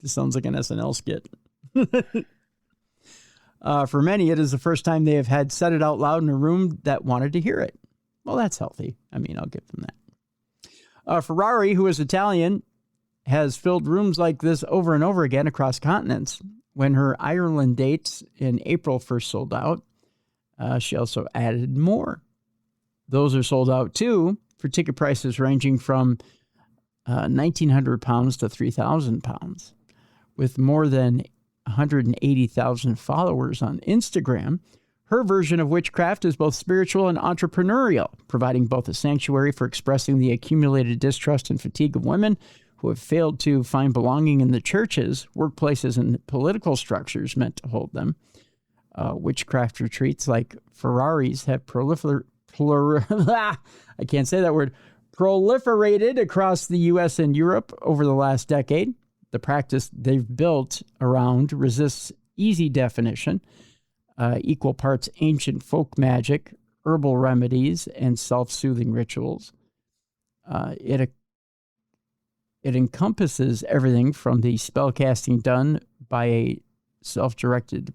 This sounds like an SNL skit. For many, it is the first time they have had said it out loud in a room that wanted to hear it. Well, that's healthy. I mean, I'll give them that. Ferrari, who is Italian, has filled rooms like this over and over again across continents. When her Ireland dates in April first sold out, she also added more. Those are sold out, too, for ticket prices ranging from £1,900 to £3,000. With more than 180,000 followers on Instagram, her version of witchcraft is both spiritual and entrepreneurial, providing both a sanctuary for expressing the accumulated distrust and fatigue of women who have failed to find belonging in the churches, workplaces, and political structures meant to hold them. Witchcraft retreats like Ferrari's have I can't say that word, proliferated across the U.S. and Europe over the last decade. The practice they've built around resists easy definition, equal parts ancient folk magic, herbal remedies, and self-soothing rituals. It encompasses everything from the spellcasting done by a self-directed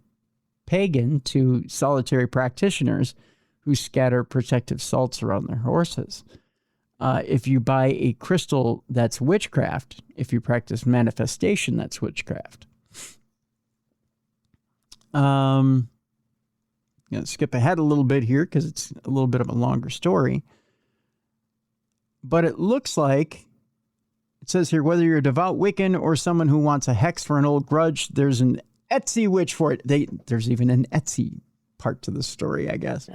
pagan to solitary practitioners who scatter protective salts around their horses. If you buy a crystal, that's witchcraft. If you practice manifestation, that's witchcraft. I'm going to skip ahead a little bit here because it's a little bit of a longer story. But it looks like, it says here, whether you're a devout Wiccan or someone who wants a hex for an old grudge, there's an Etsy witch for it. There's even an Etsy part to the story, I guess.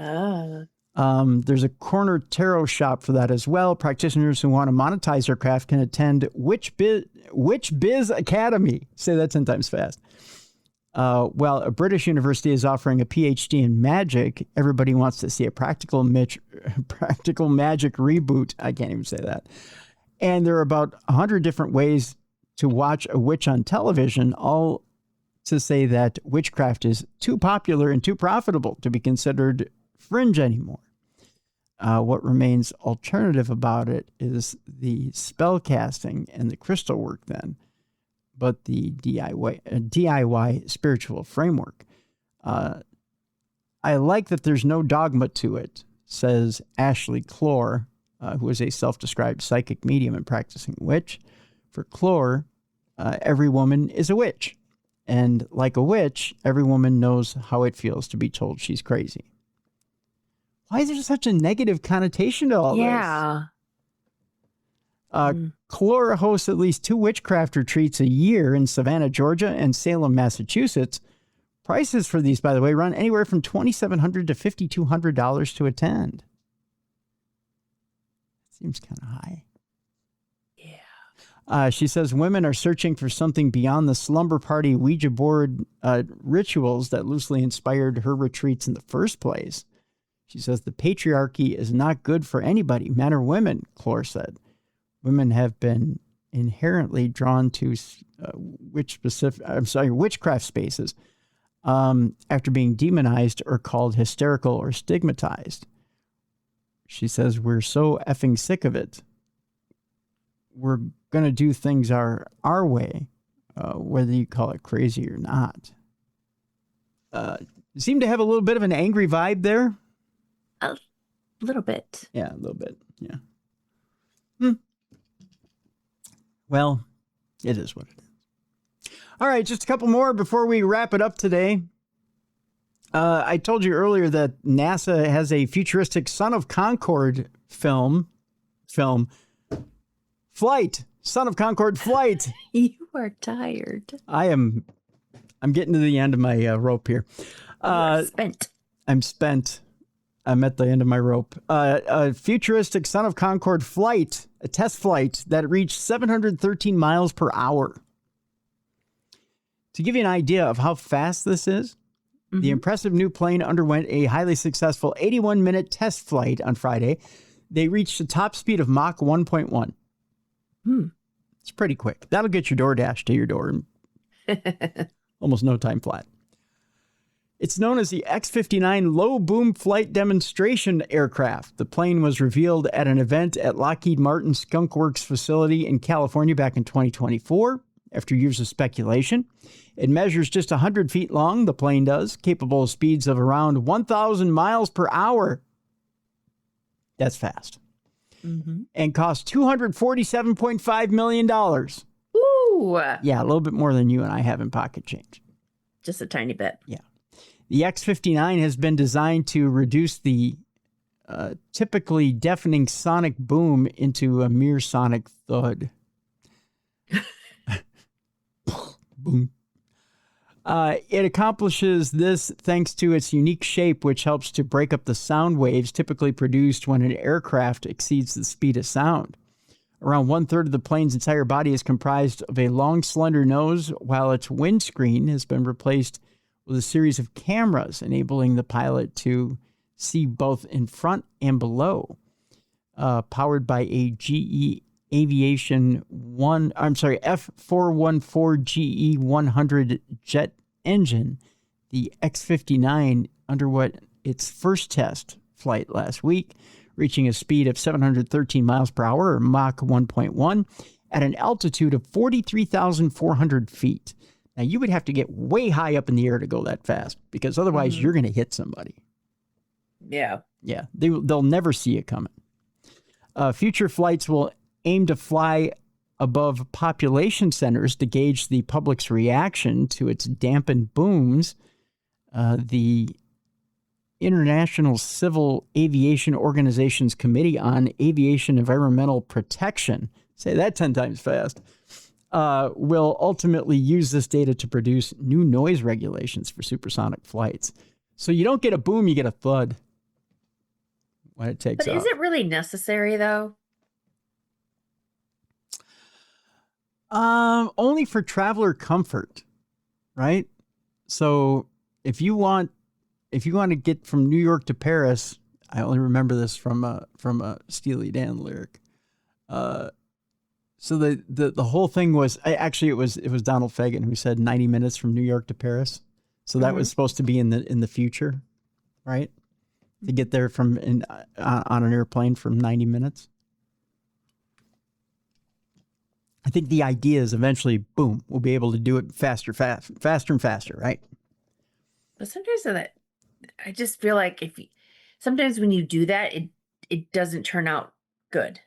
There's a corner tarot shop for that as well. Practitioners who want to monetize their craft can attend Witch Biz Academy. Say that 10 times fast. While a British university is offering a PhD in magic, everybody wants to see a practical magic reboot. I can't even say that. And there are about 100 different ways to watch a witch on television, all to say that witchcraft is too popular and too profitable to be considered fringe anymore. What remains alternative about it is the spell casting and the crystal work then, but the DIY spiritual framework. I like that there's no dogma to it, says Ashley Clore, who is a self-described psychic medium and practicing witch. For Clore, every woman is a witch. And like a witch, every woman knows how it feels to be told she's crazy. Why is there such a negative connotation to all this? Yeah. Clore hosts at least 2 witchcraft retreats a year in Savannah, Georgia, and Salem, Massachusetts. Prices for these, by the way, run anywhere from $2,700 to $5,200 to attend. Seems kind of high. Yeah. She says women are searching for something beyond the slumber party Ouija board rituals that loosely inspired her retreats in the first place. She says the patriarchy is not good for anybody, men or women, Clore said. Women have been inherently drawn to witchcraft spaces after being demonized or called hysterical or stigmatized. She says, we're so effing sick of it. We're going to do things our way, whether you call it crazy or not. You seem to have a little bit of an angry vibe there. A little bit. Yeah, a little bit. Yeah. Well, it is what it is. All right, just a couple more before we wrap it up today. I told you earlier that NASA has a futuristic Son of Concorde film. Flight. Son of Concorde flight. You are tired. I'm getting to the end of my rope here. Spent. I'm spent. I'm at the end of my rope. A futuristic Son of Concorde flight, a test flight that reached 713 miles per hour. To give you an idea of how fast this is, the impressive new plane underwent a highly successful 81-minute test flight on Friday. They reached a top speed of Mach 1.1. It's pretty quick. That'll get your DoorDash to your door in almost no time flat. It's known as the X-59 Low Boom Flight Demonstration Aircraft. The plane was revealed at an event at Lockheed Martin Skunk Works facility in California back in 2024. After years of speculation, it measures just 100 feet long, the plane does, capable of speeds of around 1,000 miles per hour. That's fast. Mm-hmm. And cost $247.5 million. Ooh. Yeah, a little bit more than you and I have in pocket change. Just a tiny bit. Yeah. The X59 has been designed to reduce the typically deafening sonic boom into a mere sonic thud. Boom. It accomplishes this thanks to its unique shape, which helps to break up the sound waves typically produced when an aircraft exceeds the speed of sound. Around 1/3 of the plane's entire body is comprised of a long, slender nose, while its windscreen has been replaced with a series of cameras, enabling the pilot to see both in front and below. Powered by a GE Aviation F414 GE 100 jet engine, the X59 underwent its first test flight last week, reaching a speed of 713 miles per hour, or Mach 1.1, at an altitude of 43,400 feet. Now, you would have to get way high up in the air to go that fast, because otherwise you're going to hit somebody. Yeah. Yeah, they'll never see it coming. Future flights will aim to fly above population centers to gauge the public's reaction to its dampened booms. The International Civil Aviation Organization's Committee on Aviation Environmental Protection, say that 10 times fast, will ultimately use this data to produce new noise regulations for supersonic flights. So you don't get a boom, you get a thud when it takes off. But is it really necessary, though? Only for traveler comfort, right? So if you want to get from New York to Paris, I only remember this from a Steely Dan lyric. So the whole thing was actually it was Donald Fagen who said 90 minutes from New York to Paris. So that was supposed to be in the future, right? To get there on an airplane from 90 minutes. I think the idea is eventually, boom, we'll be able to do it faster and faster, right? But sometimes I just feel like sometimes when you do that, it doesn't turn out good.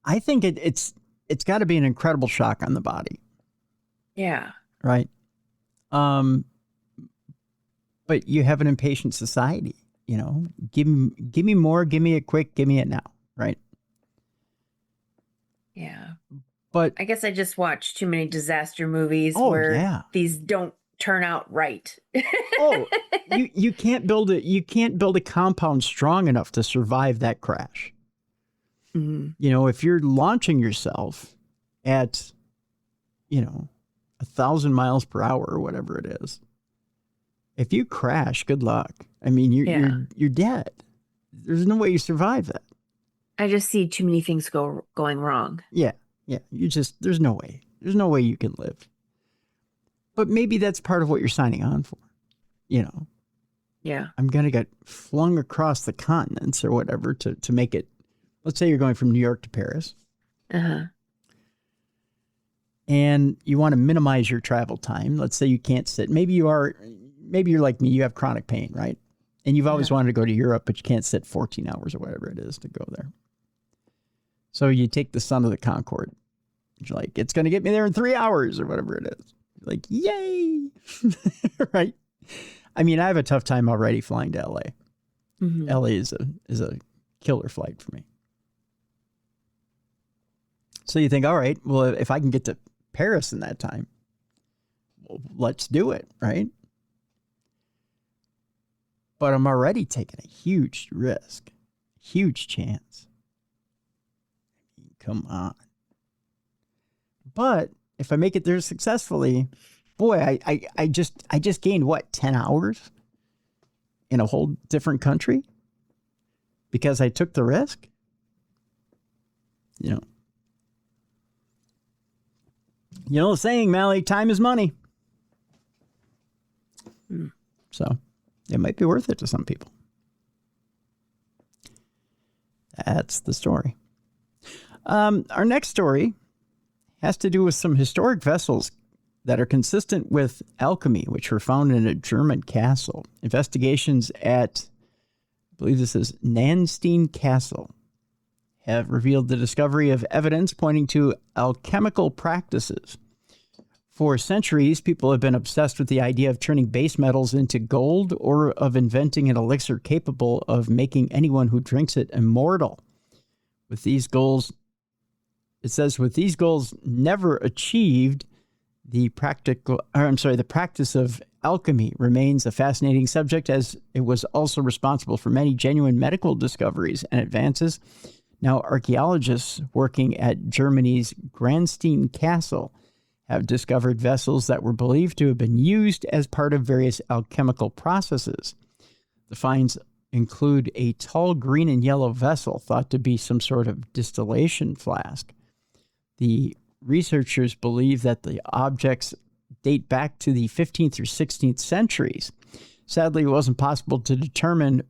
I think it's got to be an incredible shock on the body. Yeah. Right. But you have an impatient society, you know. Give me more, give me it quick, give me it now, right? Yeah. But I guess I just watch too many disaster movies where these don't turn out right. You can't build a compound strong enough to survive that crash. Mm-hmm. You know, if you're launching yourself at, 1,000 miles per hour or whatever it is, if you crash, good luck. I mean, you're dead. There's no way you survive that. I just see too many things going wrong. Yeah. There's no way. There's no way you can live. But maybe that's part of what you're signing on for. Yeah. I'm going to get flung across the continents or whatever to make it. Let's say you're going from New York to Paris. Uh-huh. And you want to minimize your travel time. Let's say you can't sit. Maybe you're like me, you have chronic pain, right? And you've always wanted to go to Europe, but you can't sit 14 hours or whatever it is to go there. So you take the Son of the Concorde. You're like, it's going to get me there in 3 hours or whatever it is. You're like, yay. Right? I mean, I have a tough time already flying to LA. Mm-hmm. LA is a killer flight for me. So you think, all right, well, if I can get to Paris in that time, well, let's do it, right? But I'm already taking a huge risk, huge chance. I mean, come on. But if I make it there successfully, boy, I just gained 10 hours in a whole different country because I took the risk. You know the saying, Mallie, time is money. So it might be worth it to some people. That's the story. Our next story has to do with some historic vessels that are consistent with alchemy, which were found in a German castle. Investigations at believe this is Nanstein Castle, have revealed the discovery of evidence pointing to alchemical practices. For centuries, people have been obsessed with the idea of turning base metals into gold or of inventing an elixir capable of making anyone who drinks it immortal. With these goals, it says, with these goals never achieved, the practice of alchemy remains a fascinating subject, as it was also responsible for many genuine medical discoveries and advances. Now, archaeologists working at Germany's Grandstein Castle have discovered vessels that were believed to have been used as part of various alchemical processes. The finds include a tall green and yellow vessel thought to be some sort of distillation flask. The researchers believe that the objects date back to the 15th or 16th centuries. Sadly, it wasn't possible to determine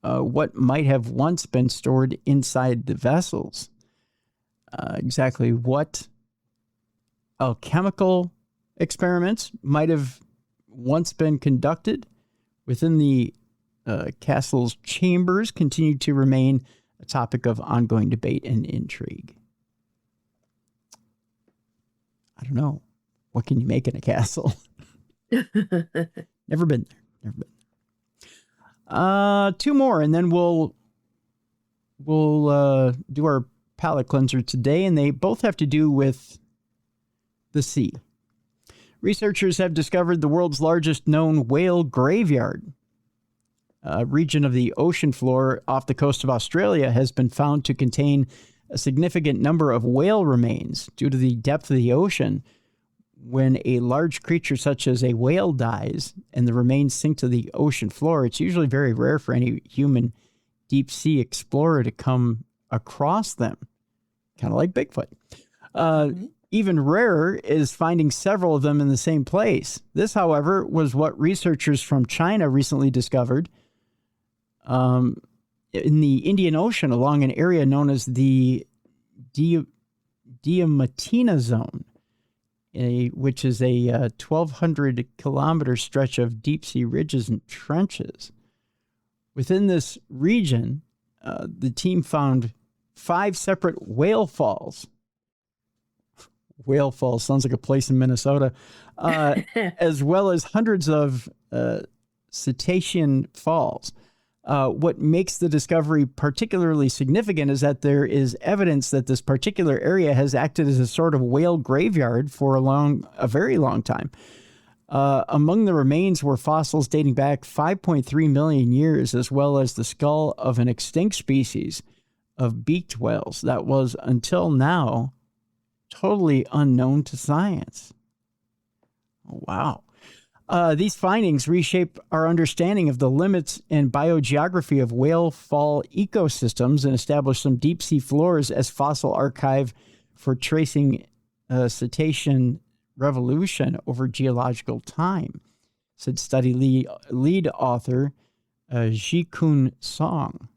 what might have once been stored inside the vessels. Exactly what alchemical experiments might have once been conducted within the castle's chambers continue to remain a topic of ongoing debate and intrigue. I don't know. What can you make in a castle? Never been there. Never been there. Two more, and then we'll do our palate cleanser today, and they both have to do with the sea. Researchers have discovered the world's largest known whale graveyard. A region of the ocean floor off the coast of Australia has been found to contain a significant number of whale remains due to the depth of the ocean. When a large creature such as a whale dies and the remains sink to the ocean floor, it's usually very rare for any human deep sea explorer to come across them, kind of like Bigfoot. Even rarer is finding several of them in the same place. This, however, was what researchers from China recently discovered in the Indian Ocean along an area known as the Diamantina Zone, which is a 1,200-kilometer stretch of deep-sea ridges and trenches. Within this region, the team found 5 separate whale falls. Whale Falls sounds like a place in Minnesota, as well as hundreds of cetacean falls. What makes the discovery particularly significant is that there is evidence that this particular area has acted as a sort of whale graveyard for a very long time. Among the remains were fossils dating back 5.3 million years, as well as the skull of an extinct species of beaked whales that was, until now, totally unknown to science. Wow. These findings reshape our understanding of the limits and biogeography of whale fall ecosystems and establish some deep-sea floors as fossil archive for tracing cetacean revolution over geological time, said study lead author Ji-Kun Song.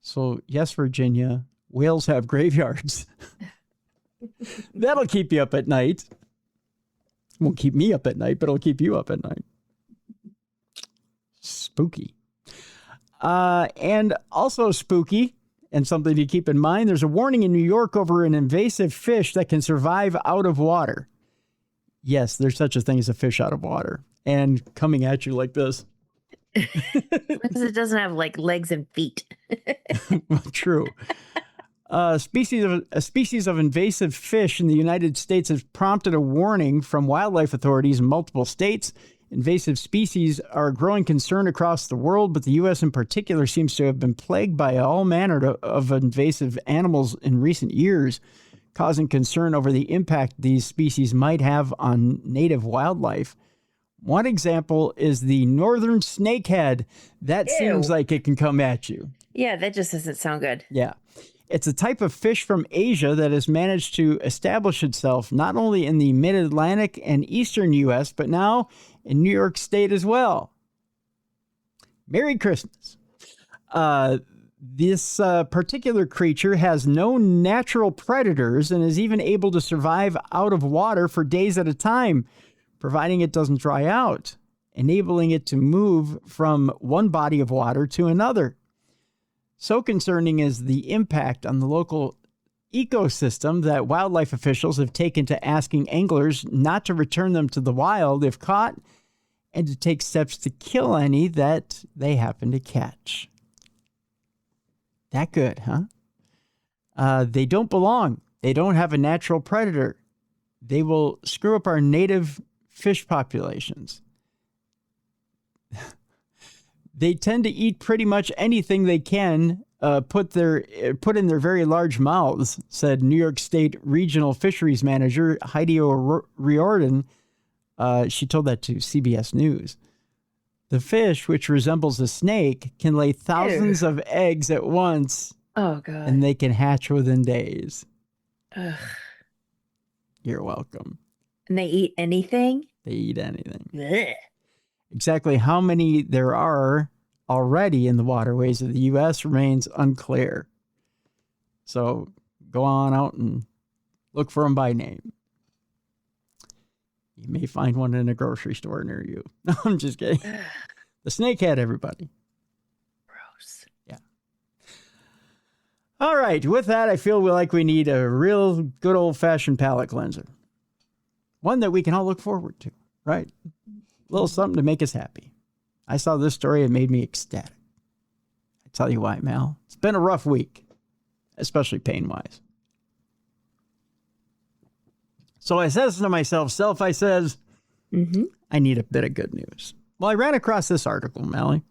So, yes, Virginia, whales have graveyards. That'll keep you up at night. Won't keep me up at night, but it'll keep you up at night. Spooky. And also spooky, and something to keep in mind, there's a warning in New York over an invasive fish that can survive out of water. Yes, there's such a thing as a fish out of water. And coming at you like this. Because it doesn't have like legs and feet. True. A species of invasive fish in the United States has prompted a warning from wildlife authorities in multiple states. Invasive species are a growing concern across the world, but the U.S. in particular seems to have been plagued by all manner of invasive animals in recent years, causing concern over the impact these species might have on native wildlife. One example is the northern snakehead. That Ew. Seems like it can come at you. Yeah, that just doesn't sound good. Yeah. It's a type of fish from Asia that has managed to establish itself not only in the mid-Atlantic and eastern U.S., but now in New York State as well. Merry Christmas. This particular creature has no natural predators and is even able to survive out of water for days at a time, providing it doesn't dry out. enabling it to move from one body of water to another. So concerning is the impact on the local ecosystem that wildlife officials have taken to asking anglers not to return them to the wild if caught and to take steps to kill any that they happen to catch. That good, huh? They don't belong. They don't have a natural predator. They will screw up our native fish populations. They tend to eat pretty much anything they can put in their very large mouths, said New York State Regional Fisheries Manager Heidi O'Riordan. She told that to CBS News. The fish, which resembles a snake, can lay thousands of eggs at once. Oh, God. And they can hatch within days. Ugh. You're welcome. And they eat anything? They eat anything. Blech. Exactly how many there are already in the waterways of the U.S. remains unclear. So go on out and look for them by name. You may find one in a grocery store near you. No, I'm just kidding. The snake had everybody. Gross. Yeah. All right. With that, I feel like we need a real good old-fashioned palate cleanser. One that we can all look forward to, right? A little something to make us happy. I saw this story. It made me ecstatic. I tell you why, Mal. It's been a rough week, especially pain-wise. So I says to myself, I says, I need a bit of good news. Well, I ran across this article, Mallie,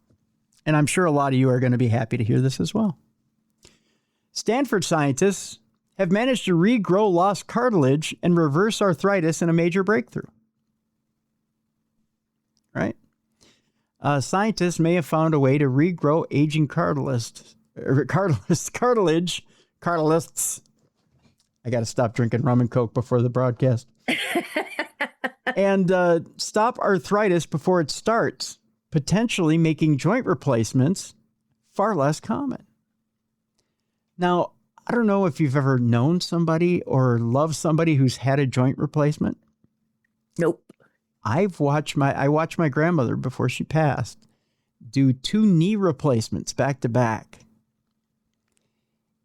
and I'm sure a lot of you are going to be happy to hear this as well. Stanford scientists have managed to regrow lost cartilage and reverse arthritis in a major breakthrough. Right? Scientists may have found a way to regrow aging cartilage. I got to stop drinking rum and Coke before the broadcast. And stop arthritis before it starts, potentially making joint replacements far less common. Now, I don't know if you've ever known somebody or loved somebody who's had a joint replacement. Nope. I watched my grandmother before she passed do 2 knee replacements back to back.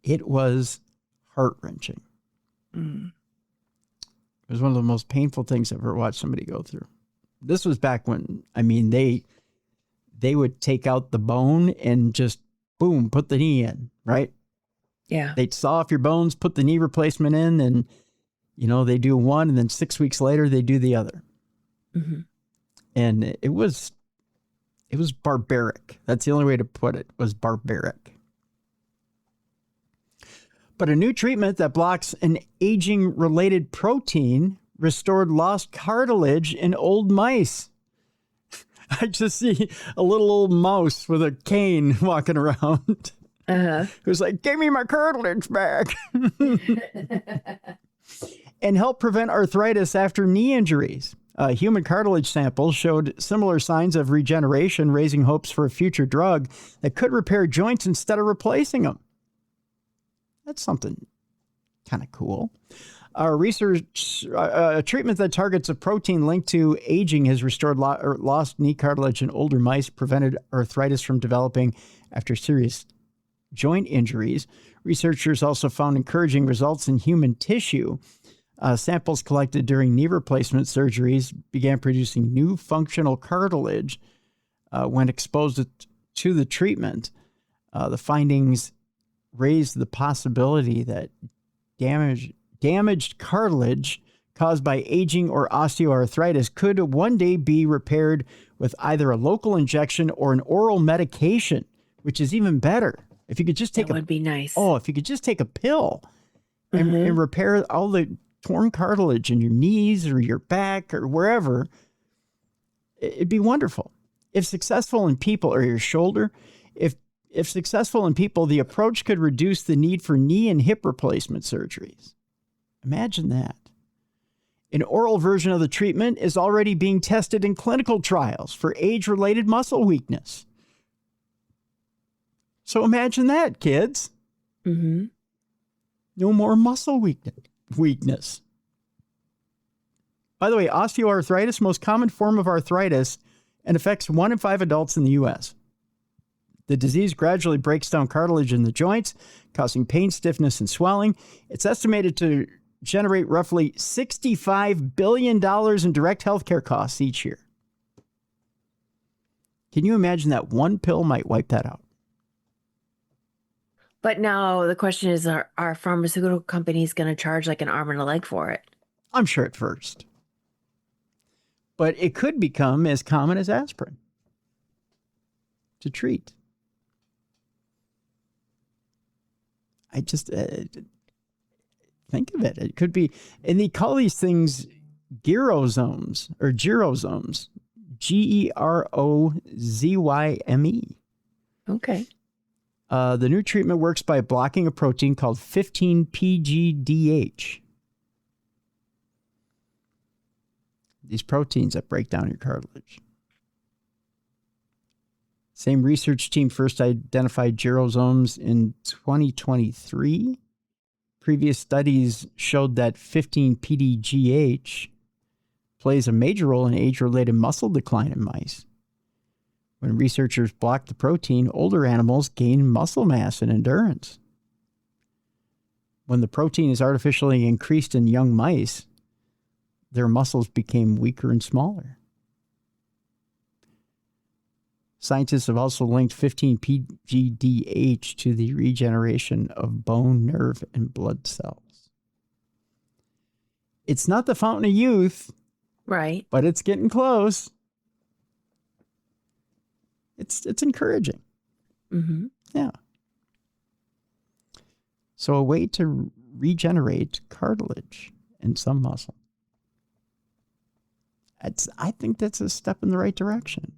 It was heart-wrenching. It was one of the most painful things I've ever watched somebody go through. This was back when, I mean, they would take out the bone and just, boom, put the knee in, right? Yeah. They'd saw off your bones, put the knee replacement in, and, you know, they do one, and then 6 weeks later, they do the other. And it was barbaric. That's the only way to put it, was barbaric. But a new treatment that blocks an aging-related protein restored lost cartilage in old mice. I just see a little old mouse with a cane walking around. Who's like, give me my cartilage back. And help prevent arthritis after knee injuries. Human cartilage samples showed similar signs of regeneration, raising hopes for a future drug that could repair joints instead of replacing them. That's something kind of cool. A treatment that targets a protein linked to aging has restored lost knee cartilage in older mice, prevented arthritis from developing after serious joint injuries. Researchers also found encouraging results in human tissue. Samples collected during knee replacement surgeries began producing new functional cartilage when exposed to the treatment. The findings raised the possibility that damaged cartilage caused by aging or osteoarthritis could one day be repaired with either a local injection or an oral medication, which is even better. If you could just take that would be nice. Oh, if you could just take a pill and repair all the torn cartilage in your knees or your back or wherever, it'd be wonderful. If successful in people, or your shoulder, if successful in people, the approach could reduce the need for knee and hip replacement surgeries. Imagine that. An oral version of the treatment is already being tested in clinical trials for age-related muscle weakness. So imagine that, kids. No more muscle weakness. By the way, osteoarthritis, most common form of arthritis, and affects 1 in 5 adults in the U.S. The disease gradually breaks down cartilage in the joints, causing pain, stiffness, and swelling. It's estimated to generate roughly $65 billion in direct healthcare costs each year. Can you imagine that one pill might wipe that out? But now the question is, are pharmaceutical companies going to charge like an arm and a leg for it? I'm sure at first. But it could become as common as aspirin to treat. I just think of it. It could be, and they call these things gyrosomes or gyrosomes, Gerozyme. Okay. The new treatment works by blocking a protein called 15-PGDH. These proteins that break down your cartilage. Same research team first identified gyrosomes in 2023. Previous studies showed that 15-PDGH plays a major role in age-related muscle decline in mice. When researchers blocked the protein, older animals gain muscle mass and endurance. When the protein is artificially increased in young mice, their muscles became weaker and smaller. Scientists have also linked 15-PGDH to the regeneration of bone, nerve, and blood cells. It's not the fountain of youth, Right. but it's getting close. It's encouraging. Mm-hmm. Yeah. So a way to regenerate cartilage in some muscle. I think that's a step in the right direction.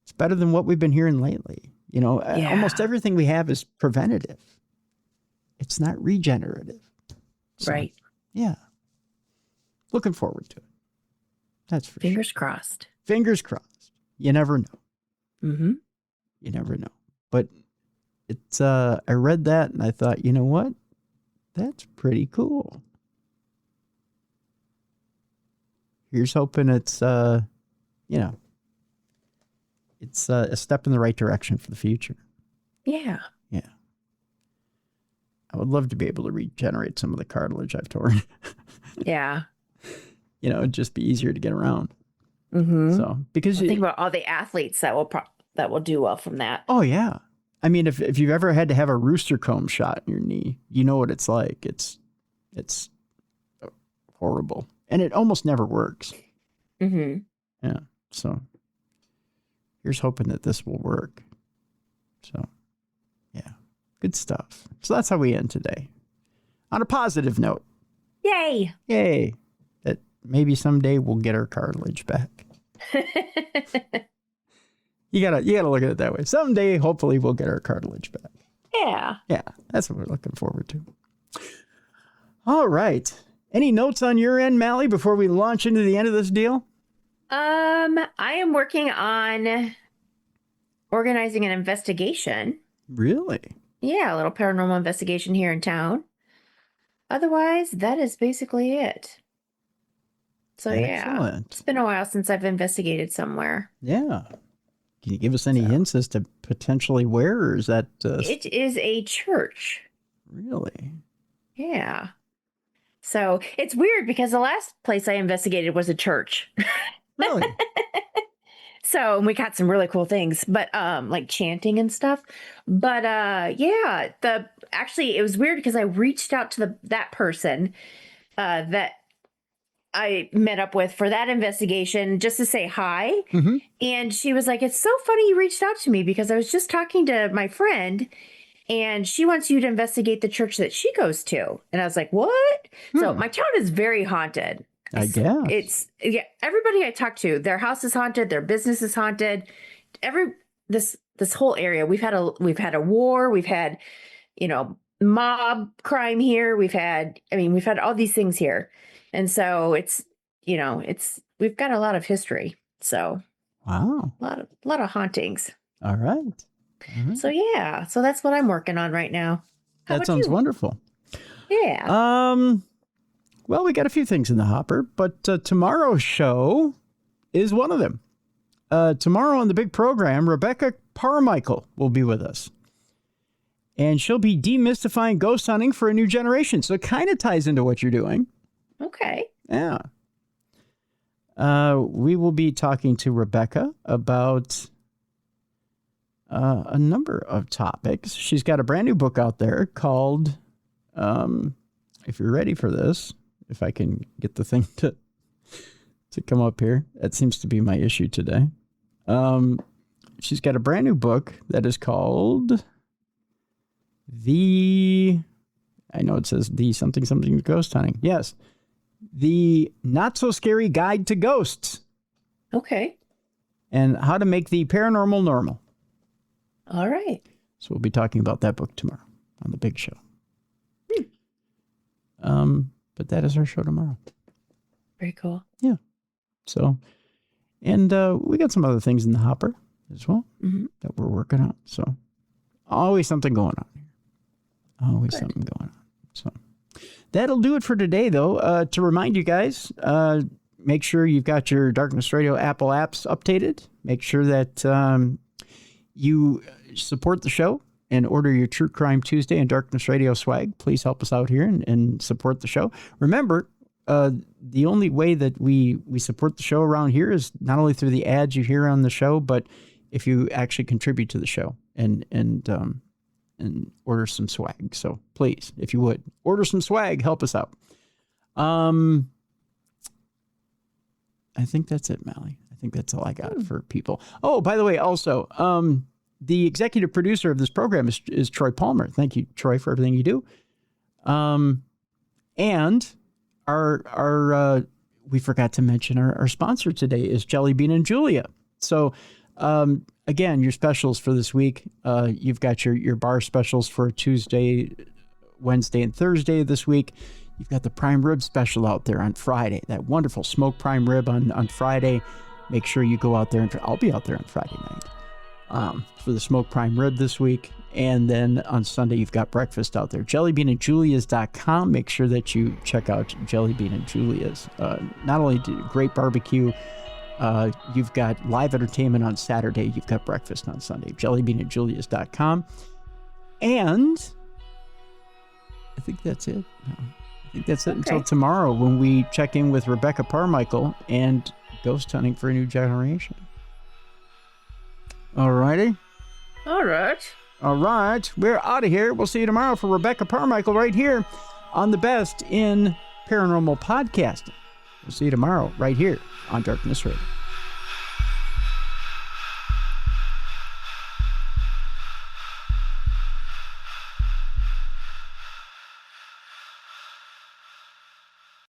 It's better than what we've been hearing lately. You know, almost everything we have is preventative. It's not regenerative. So, Right. Yeah. Looking forward to it. That's for Fingers sure. crossed. Fingers crossed. You never know. Mm-hmm. You never know. But it's I read that and I thought, you know what? That's pretty cool. Here's hoping it's it's a step in the right direction for the future. Yeah. Yeah. I would love to be able to regenerate some of the cartilage I've torn. Yeah. You know, it'd just be easier to get around. Mm-hmm. So, because Think about all the athletes that will do well from that. oh yeah. I mean, if you've ever had to have a rooster comb shot in your knee, you know what it's like. It's horrible. And it almost never works. Mm-hmm. Yeah. So here's hoping that this will work. So yeah. Good stuff. So that's how we end today. On a positive note. Yay. Yay. That maybe someday we'll get our cartilage back. You gotta look at it that way. Someday, hopefully, we'll get our cartilage back. Yeah. Yeah, that's what we're looking forward to. All right. Any notes on your end, Mallie, before we launch into the end of this deal? I am working on organizing an investigation. Really? Yeah, a little paranormal investigation here in town. Otherwise, that is basically it. So yeah, Excellent. it's been a while since I've investigated somewhere. Yeah. Can you give us any hints as to potentially where, or is that... It is a church. Really? Yeah. So it's weird because the last place I investigated was a church. Really? So we got some really cool things, but like chanting and stuff. But yeah, actually it was weird because I reached out to that person that I met up with for that investigation just to say hi. Mm-hmm. And she was like, "It's so funny you reached out to me because I was just talking to my friend and she wants you to investigate the church that she goes to." And I was like, "What?" So my town is very haunted. I guess. It's everybody I talk to, their house is haunted, their business is haunted. This whole area, we've had a war, we've had, mob crime here, we've had all these things here. And so it's we've got a lot of history. So Wow. a lot of hauntings. All right. So yeah, so that's what I'm working on right now. How That about sounds you? wonderful. Yeah. Well, we got a few things in the hopper, but tomorrow's show is one of them. tomorrow on the big program, Rebecca Parmichael will be with us. And she'll be demystifying ghost hunting for a new generation. So it kind of ties into what you're doing. Okay. Yeah. We will be talking to Rebecca about a number of topics. She's got a brand new book out there called, if you're ready for this, if I can get the thing to come up here. That seems to be my issue today. She's got a brand new book that is called I know it says the something ghost hunting. Yes. The Not So Scary Guide to Ghosts. Okay. And how to make the paranormal normal. All right. So we'll be talking about that book tomorrow on the big show. But that is our show tomorrow. Very cool. Yeah. So, and we got some other things in the hopper as well that we're working on. So always something going on here. Always something going on. So that'll do it for today, though. To remind you guys, make sure you've got your Darkness Radio Apple apps updated. Make sure that you support the show and order your True Crime Tuesday and Darkness Radio swag. Please help us out here and support the show. Remember, the only way that we support the show around here is not only through the ads you hear on the show, but if you actually contribute to the show and order some swag. So please, if you would, order some swag, help us out. I think that's it, Mallie. I think that's all I got for people. Oh, by the way, also, the executive producer of this program is Troy Palmer. Thank you, Troy, for everything you do. And our we forgot to mention our sponsor today is Jelly Bean and Julia. So, again, your specials for this week, you've got your bar specials for Tuesday, Wednesday, and Thursday this week. You've got the prime rib special out there on Friday, that wonderful smoked prime rib on Friday. Make sure you go out there, and I'll be out there on Friday night for the smoked prime rib this week. And then on Sunday, you've got breakfast out there. JellyBeanandJulia's.com. Make sure that you check out Jelly Bean and Julia's. Not only do great barbecue, you've got live entertainment on Saturday. You've got breakfast on Sunday. JellyBeanandJulia's.com. And I think that's it. I think that's it until tomorrow when we check in with Rebecca Parmichael and ghost hunting for a new generation. All righty. All right. All right. We're out of here. We'll see you tomorrow for Rebecca Parmichael right here on the best in paranormal podcasting. We'll see you tomorrow right here on Darkness Radio.